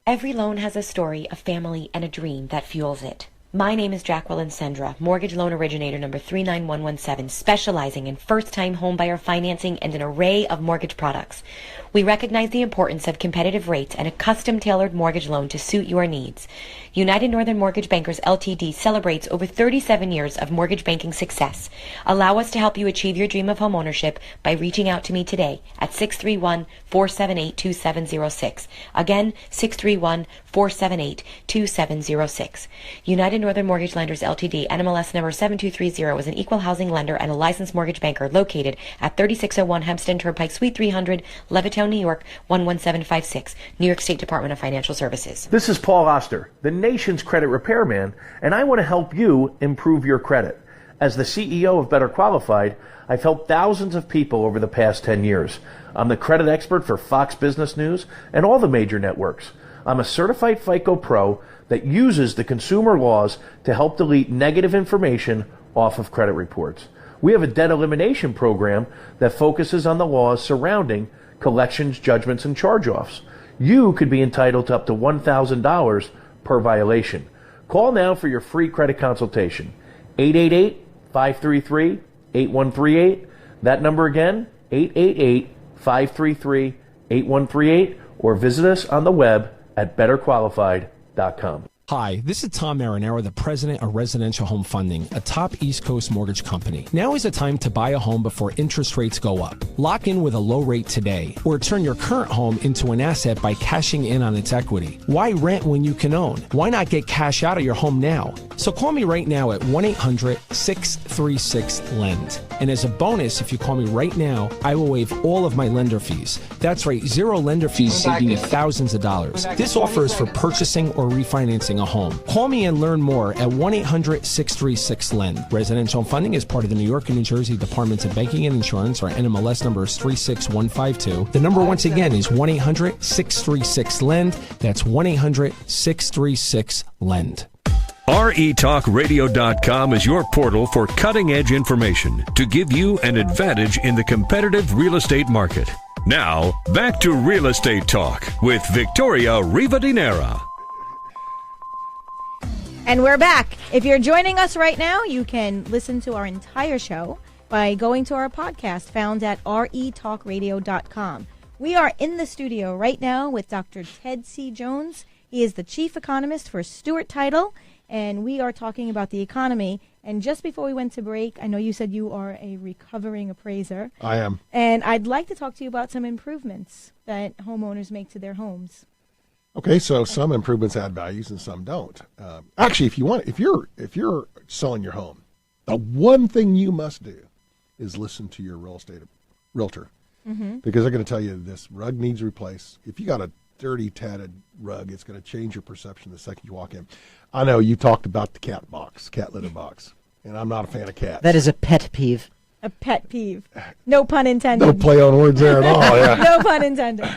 Every loan has a story, a family, and a dream that fuels it. My name is Jacqueline Sendra, mortgage loan originator number 39117, specializing in first-time homebuyer financing and an array of mortgage products. We recognize the importance of competitive rates and a custom-tailored mortgage loan to suit your needs. United Northern Mortgage Bankers Ltd. celebrates over 37 years of mortgage banking success. Allow us to help you achieve your dream of homeownership by reaching out to me today at 631-478-2706. Again, 631-478-2706. United Northern Mortgage Lenders Ltd. NMLS number 7230 is an equal housing lender and a licensed mortgage banker located at 3601 Hempstead Turnpike, Suite 300, Levittown, New York, 11756, New York State Department of Financial Services. This is Paul Oster, the nation's credit repairman, and I want to help you improve your credit. As the CEO of Better Qualified, I've helped thousands of people over the past 10 years. I'm the credit expert for Fox Business News and all the major networks. I'm a certified FICO Pro that uses the consumer laws to help delete negative information off of credit reports. We have a debt elimination program that focuses on the laws surrounding collections, judgments, and charge-offs. You could be entitled to up to $1,000 per violation. Call now for your free credit consultation. 888-533-8138. That number again, 888-533-8138, or visit us on the web at betterqualified.com. Hi, this is Tom Marinero, the president of Residential Home Funding, a top East Coast mortgage company. Now is the time to buy a home before interest rates go up. Lock in with a low rate today, or turn your current home into an asset by cashing in on its equity. Why rent when you can own? Why not get cash out of your home now? So call me right now at 1-800-636-LEND. And as a bonus, if you call me right now, I will waive all of my lender fees. That's right, zero lender fees, saving you thousands of dollars. This offer is for purchasing or refinancing a home. Call me and learn more at 1-800-636-LEND. Residential funding is part of the New York and New Jersey Departments of Banking and Insurance. Our NMLS number is 36152. The number once again is 1-800-636-LEND. That's 1-800-636-LEND. RETalkRadio.com is your portal for cutting-edge information to give you an advantage in the competitive real estate market. Now, back to Real Estate Talk with Victoria Rivadeneira. And we're back. If you're joining us right now, you can listen to our entire show by going to our podcast found at retalkradio.com. We are in the studio right now with Dr. Ted C. Jones. He is the chief economist for Stewart Title, and we are talking about the economy. And just before we went to break, I know you said you are a recovering appraiser. I am. And I'd like to talk to you about some improvements that homeowners make to their homes. Okay, so some improvements add values and some don't. Actually, if you're selling your home, the one thing you must do is listen to your realtor, because they're going to tell you this rug needs replaced. If you got a dirty, tatted rug, it's going to change your perception the second you walk in. I know you talked about the cat litter box, and I'm not a fan of cats. That is a pet peeve. A pet peeve. No pun intended. No play on words there at all. Yeah. No pun intended.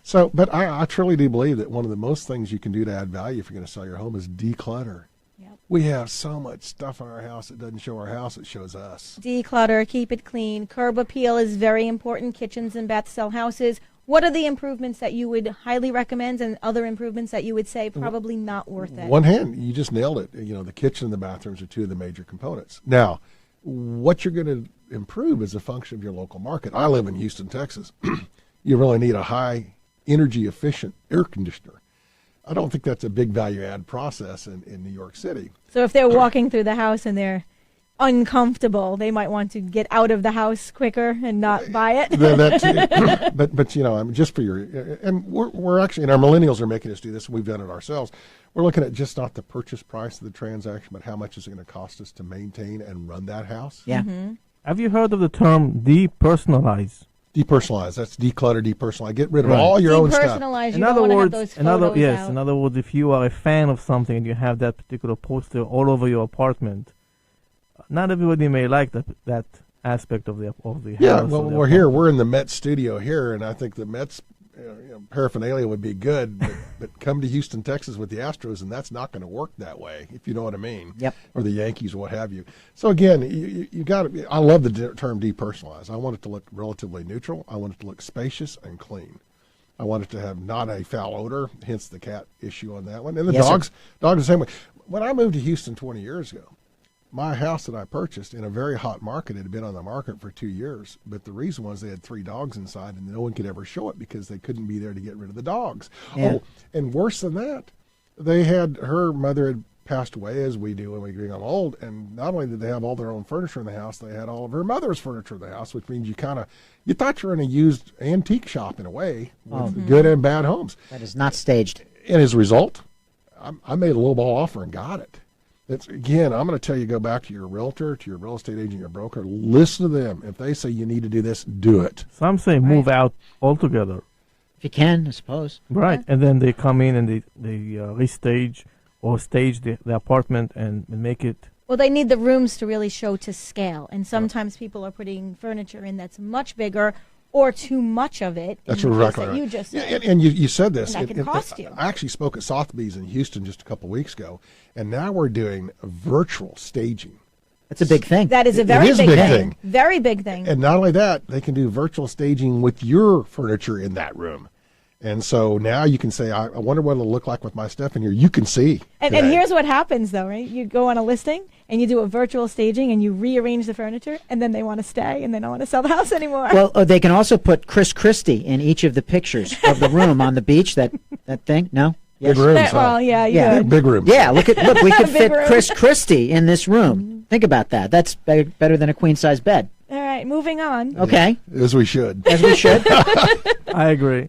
So, but I truly do believe that one of the most things you can do to add value if you're going to sell your home is declutter. Yep. We have so much stuff in our house that doesn't show our house, it shows us. Declutter, keep it clean. Curb appeal is very important. Kitchens and baths sell houses. What are the improvements that you would highly recommend and other improvements that you would say probably not worth it? One hand, you just nailed it. The kitchen and the bathrooms are two of the major components. Now, what you're going to improve is a function of your local market. I live in Houston, Texas. You really need a high energy efficient air conditioner. I don't think that's a big value add process in New York City. So if they're walking through the house and they're uncomfortable, they might want to get out of the house quicker and not buy it. But I'm just for your, and we're actually, and our millennials are making us do this. We've done it ourselves. We're looking at just not the purchase price of the transaction, but how much is it going to cost us to maintain and run that house? Yeah. Have you heard of the term depersonalize? Depersonalize. That's declutter, depersonalize. Get rid of all your own stuff. Depersonalize. You don't want to have those photos out. In other words, if you are a fan of something and you have that particular poster all over your apartment, not everybody may like that aspect of the house. Yeah, well, we're in the Mets studio here, and I think the Mets paraphernalia would be good, but come to Houston, Texas with the Astros, and that's not going to work that way, if you know what I mean. Yep. Or the Yankees, or what have you. So again, you got to. I love the term depersonalized. I want it to look relatively neutral. I want it to look spacious and clean. I want it to have not a foul odor, hence the cat issue on that one. And the dogs the same way. When I moved to Houston 20 years ago, my house that I purchased in a very hot market had been on the market for 2 years, but the reason was they had 3 dogs inside and no one could ever show it because they couldn't be there to get rid of the dogs. Yeah. Oh, and worse than that, her mother had passed away, as we do when we get old, and not only did they have all their own furniture in the house, they had all of her mother's furniture in the house, which means you thought you were in a used antique shop in a way with good and bad homes. That is not staged. And as a result, I made a low ball offer and got it. Again, I'm going to tell you, go back to your realtor, to your real estate agent, your broker. Listen to them. If they say you need to do this, do it. Some say move out altogether. If you can, I suppose. Right, and then they come in and they restage or stage the apartment and make it. Well, they need the rooms to really show to scale, and sometimes people are putting furniture in that's much bigger or too much of it. That's exactly right. You just said. And you said this. And that can cost you. I actually spoke at Sotheby's in Houston just a couple of weeks ago, and now we're doing virtual staging. That's a big thing. That is a very big thing. Very big thing. And not only that, they can do virtual staging with your furniture in that room. And so now you can say, I wonder what it'll look like with my stuff in here. You can see. And here's what happens, though, right? You go on a listing, and you do a virtual staging, and you rearrange the furniture, and then they want to stay, and they don't want to sell the house anymore. Well, they can also put Chris Christie in each of the pictures of the room on the beach, that thing. No? Yes. Big rooms, Well, yeah. Big rooms. Yeah, look, we could fit room. Chris Christie in this room. Think about that. That's better than a queen-size bed. All right, moving on. Okay. As we should. As we should. I agree.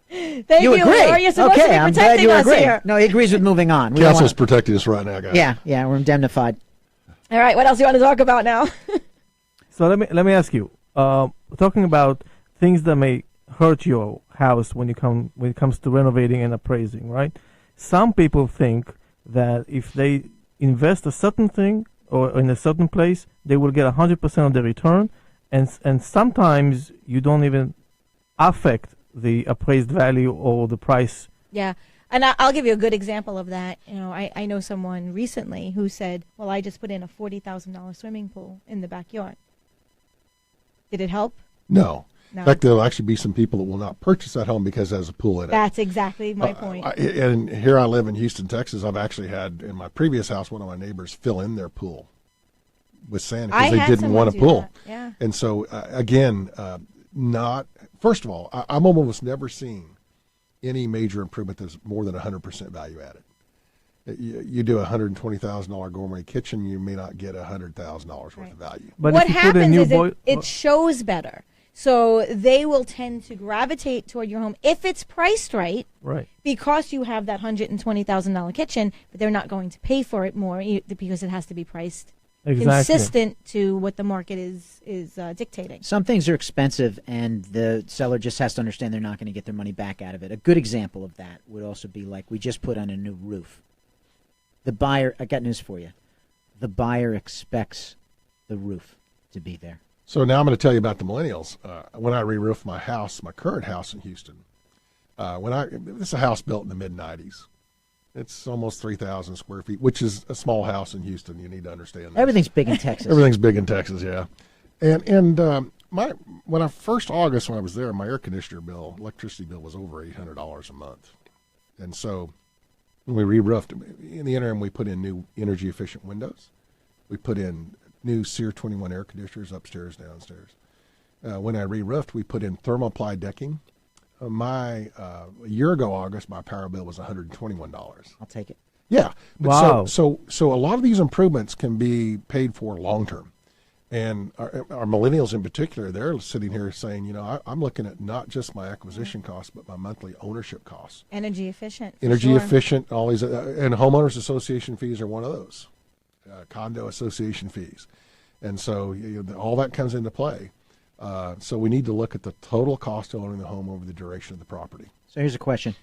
Thank you. agree. Or you're supposed to be I'm glad protecting you us agree. here. No, he agrees with moving on. Castle's protecting us right now, guys. Yeah, we're indemnified. All right, what else do you want to talk about now? So let me ask you. Talking about things that may hurt your house when it comes to renovating and appraising, right? Some people think that if they invest a certain thing or in a certain place, they will get 100% of the return, and sometimes you don't even affect the appraised value or the price. Yeah, and I'll give you a good example of that. I know someone recently who said, well, I just put in a $40,000 swimming pool in the backyard. Did it help? No. In fact, there'll actually be some people that will not purchase that home because it has a pool in it. That's exactly my point. And here I live in Houston, Texas. I've actually had, in my previous house, one of my neighbors fill in their pool with sand because they didn't want a pool. Yeah. And so, again, first of all, I'm almost never seen any major improvement that's more than 100% value added. You do a $120,000 gourmet kitchen, you may not get $100,000 worth of value. But what happens is it shows better. So they will tend to gravitate toward your home if it's priced right. Right. Because you have that $120,000 kitchen, but they're not going to pay for it more because it has to be priced consistent to what the market is dictating. Some things are expensive, and the seller just has to understand they're not going to get their money back out of it. A good example of that would also be like we just put on a new roof. The buyer, I got news for you. The buyer expects the roof to be there. So now I'm going to tell you about the millennials. When I re-roofed my house, my current house in Houston, this is a house built in the mid-'90s. It's almost 3,000 square feet, which is a small house in Houston. You need to understand that. Everything's big in Texas. Everything's big in Texas, yeah. And when I first August when I was there, my electricity bill was over $800 a month, and so when we re-roofed, in the interim we put in new energy efficient windows, we put in new SEER 21 air conditioners upstairs, downstairs. When I re-roofed, we put in thermoply decking. A year ago August, my power bill was $121. I'll take it. Yeah. But wow. So a lot of these improvements can be paid for long term. And our millennials in particular, they're sitting here saying, I'm looking at not just my acquisition costs, but my monthly ownership costs. Energy efficient. Efficient, all these, and homeowners association fees are one of those, condo association fees. And so all that comes into play. So we need to look at the total cost of owning the home over the duration of the property. So here's a question.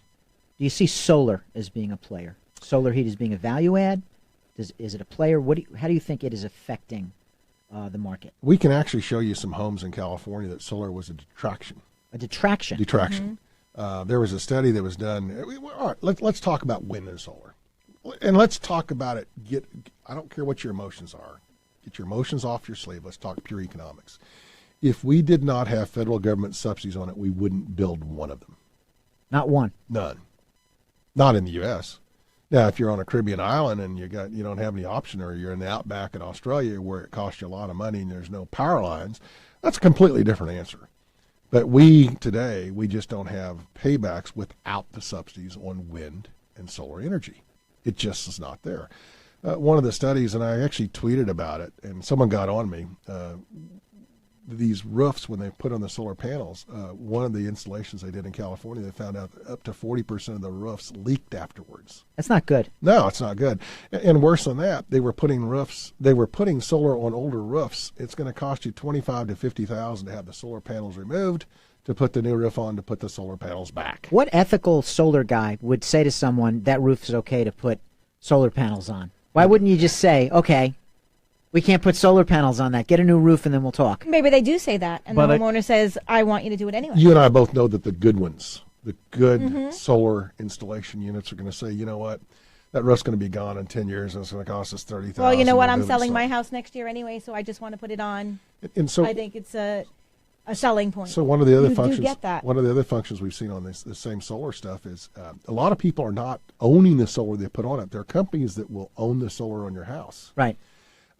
Do you see solar as being a player? Solar heat as being a value add? Is it a player? How do you think it is affecting the market? We can actually show you some homes in California that solar was a detraction. A detraction? Detraction. Mm-hmm. There was a study that was done. All right, let's talk about wind and solar. And let's talk about it. I don't care what your emotions are. Get your emotions off your sleeve. Let's talk pure economics. If we did not have federal government subsidies on it, we wouldn't build one of them. Not one? None. Not in the U.S. Now, if you're on a Caribbean island and you don't have any option, or you're in the outback in Australia where it costs you a lot of money and there's no power lines, that's a completely different answer. But today, we just don't have paybacks without the subsidies on wind and solar energy. It just is not there. One of the studies, and I actually tweeted about it, and someone got on me, these roofs, when they put on the solar panels, one of the installations they did in California, they found out that up to 40% of the roofs leaked afterwards. That's not good. No, it's not good. And worse than that, they were putting solar on older roofs. It's going to cost you $25,000 to $50,000 to have the solar panels removed, to put the new roof on, to put the solar panels back. What ethical solar guy would say to someone that roof is okay to put solar panels on? Why wouldn't you just say, okay, we can't put solar panels on that. Get a new roof and then we'll talk. Maybe they do say that, and the homeowner says, I want you to do it anyway. You and I both know that the good ones, the good solar installation units, are going to say, you know what, that roof's going to be gone in 10 years and it's going to cost us $30,000. Well, you know what, I'm selling my house next year anyway, so I just want to put it on. And so I think it's a selling point. So one of the other functions, do get that. One of the other functions we've seen on this same solar stuff is a lot of people are not owning the solar they put on it. There are companies that will own the solar on your house. Right.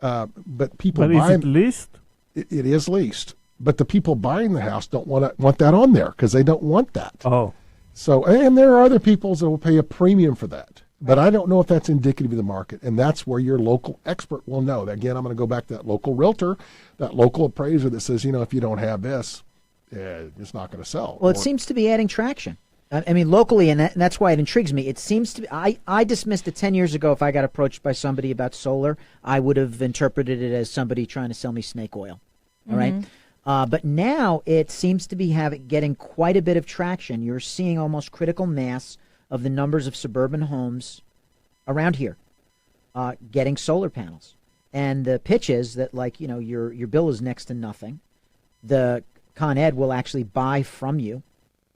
But people But is it leased? It is leased. But the people buying the house don't want that on there because they don't want that. Oh. So, and there are other people that will pay a premium for that. But I don't know if that's indicative of the market. And that's where your local expert will know. Again, I'm going to go back to that local realtor, that local appraiser that says, if you don't have this, it's not going to sell. Well, it seems to be adding traction. I mean, locally, and that's why it intrigues me. It seems to be, I dismissed it 10 years ago. If I got approached by somebody about solar, I would have interpreted it as somebody trying to sell me snake oil. All right. But now it seems to be getting quite a bit of traction. You're seeing almost critical mass of the numbers of suburban homes around here getting solar panels. And the pitch is that, your bill is next to nothing. The Con Ed will actually buy from you.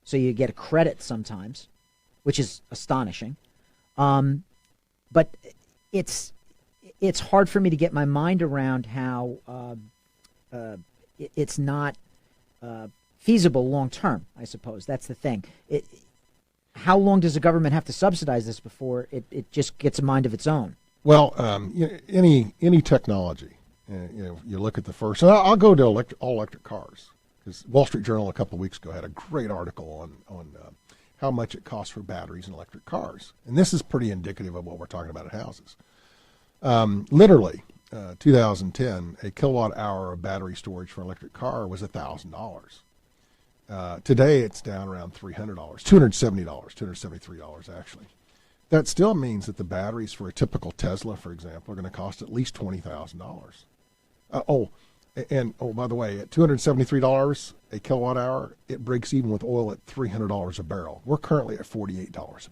So you get a credit sometimes, which is astonishing. But it's hard for me to get my mind around how it's not feasible long term, I suppose. That's the thing. How long does the government have to subsidize this before it just gets a mind of its own? Well, any technology, you look at the first, and I'll go to all electric cars. Because Wall Street Journal a couple of weeks ago had a great article on how much it costs for batteries in electric cars. And this is pretty indicative of what we're talking about at houses. Literally, 2010, a kilowatt hour of battery storage for an electric car was $1,000. Today, it's down around $300, $270, $273 actually. That still means that the batteries for a typical Tesla, for example, are going to cost at least $20,000. And by the way, at $273 a kilowatt hour, it breaks even with oil at $300 a barrel. We're currently at $48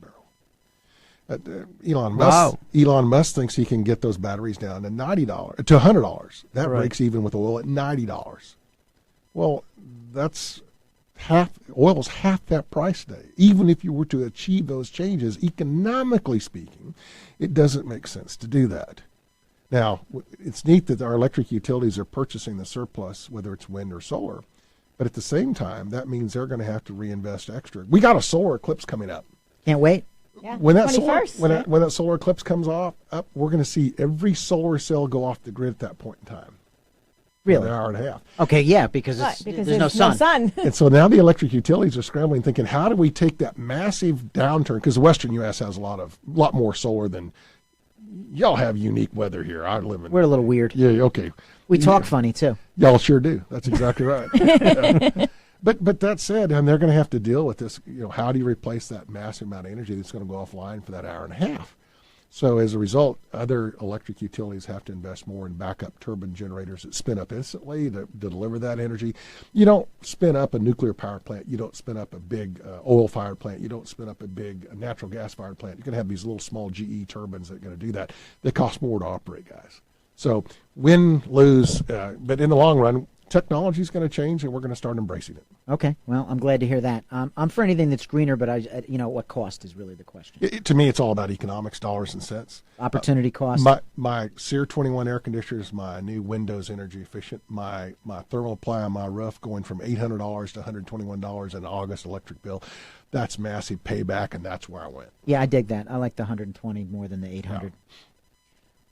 a barrel. Elon Musk thinks he can get those batteries down to $100. That breaks even with oil at $90. Well, that's oil's half that price today. Even if you were to achieve those changes, economically speaking, it doesn't make sense to do that. Now, it's neat that our electric utilities are purchasing the surplus, whether it's wind or solar, But at the same time, that means they're going to have to reinvest extra. We got a solar eclipse coming up. Can't wait. Yeah, When that 21st, when that solar eclipse comes up, we're going to see every solar cell go off the grid at that point in time. Really? An hour and a half. Okay, yeah, because, Because there's no sun. And so now the electric utilities are scrambling, thinking, how do we take that massive downturn? Because the Western U.S. has a lot more solar than y'all have. Unique weather here. I live in. We're a little weird. Yeah. Okay. We talk funny too. Y'all sure do. That's exactly right. Yeah. But that said, and they're going to have to deal with this. How do you replace that massive amount of energy that's going to go offline for that hour and a half? So as a result, other electric utilities have to invest more in backup turbine generators that spin up instantly to deliver that energy. You don't spin up a nuclear power plant. You don't spin up a big oil-fired plant. You don't spin up a big natural gas-fired plant. You're going to have these little small GE turbines that are going to do that. They cost more to operate, guys. So win, lose, but in the long run, technology is going to change, and we're going to start embracing it. Okay, well, I'm glad to hear that. I'm for anything that's greener, but what cost is really the question. To me, it's all about economics, dollars and cents. Opportunity cost. My SEER 21 air conditioner is my new Windows energy efficient. My thermal ply on my roof going from $800 to $121 in August electric bill. That's massive payback, and that's where I went. Yeah, I dig that. I like the 120 more than the 800. Yeah.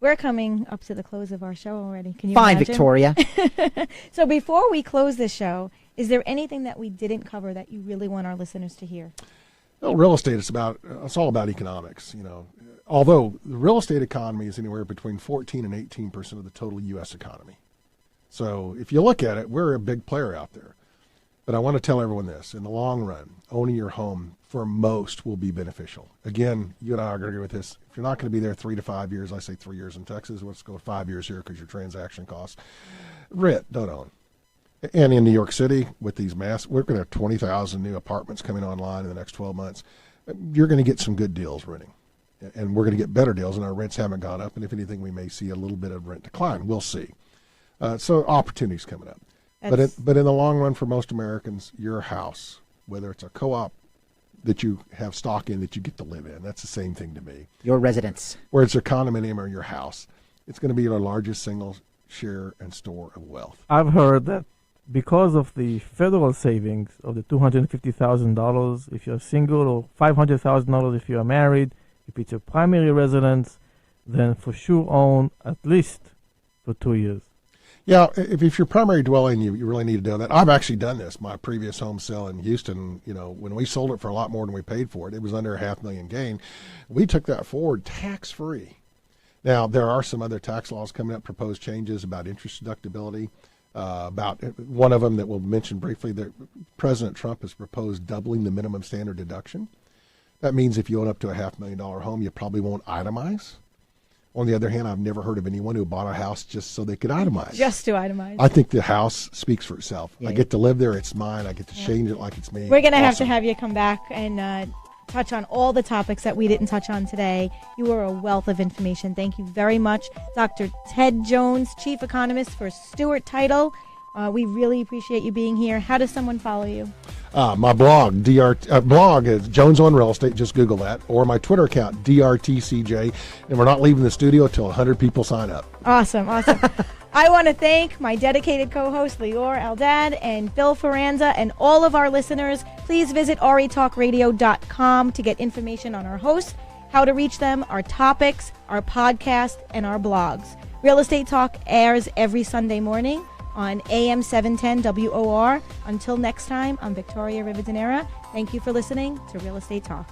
We're coming up to the close of our show already. Can you Fine, imagine? Victoria. So before we close this show, is there anything that we didn't cover that you really want our listeners to hear? Well, real estate it's all about economics. Although the real estate economy is anywhere between 14 and 18% of the total U.S. economy. So if you look at it, we're a big player out there. But I want to tell everyone this: in the long run, owning your home for most will be beneficial. Again, you and I are going to agree with this. If you're not going to be there 3 to 5 years, I say 3 years in Texas. Let's go 5 years here because your transaction costs. Rent, don't own. And in New York City, with these we're going to have 20,000 new apartments coming online in the next 12 months. You're going to get some good deals renting. And we're going to get better deals, and our rents haven't gone up. And if anything, we may see a little bit of rent decline. We'll see. So opportunities coming up. But in the long run, for most Americans, your house, whether it's a co-op that you have stock in that you get to live in, that's the same thing to me. Your residence. Where it's a condominium or your house, it's going to be your largest single share and store of wealth. I've heard that because of the federal savings of the $250,000 if you're single, or $500,000 if you're married, if it's your primary residence, then for sure own at least for 2 years. Yeah, if your primary dwelling, you really need to do that. I've actually done this. My previous home sale in Houston, when we sold it for a lot more than we paid for it, it was under $500,000 gain. We took that forward tax-free. Now, there are some other tax laws coming up, proposed changes about interest deductibility. About one of them that we'll mention briefly, that President Trump has proposed doubling the minimum standard deduction. That means if you own up to a $500,000 home, you probably won't itemize. On the other hand, I've never heard of anyone who bought a house just so they could itemize. Just to itemize. I think the house speaks for itself. Yeah. I get to live there. It's mine. I get to change it like it's me. We're going to have you come back and touch on all the topics that we didn't touch on today. You are a wealth of information. Thank you very much, Dr. Ted Jones, Chief Economist for Stewart Title. We really appreciate you being here. How does someone follow you? My blog, blog is Jones on Real Estate. Just Google that. Or my Twitter account, DRTCJ. And we're not leaving the studio till 100 people sign up. Awesome. I want to thank my dedicated co-host, Lior Eldad and Phil Faranda, and all of our listeners. Please visit retalkradio.com to get information on our hosts, how to reach them, our topics, our podcast, and our blogs. Real Estate Talk airs every Sunday morning on AM 710 WOR. Until next time, I'm Victoria Rivadeneira. Thank you for listening to Real Estate Talk.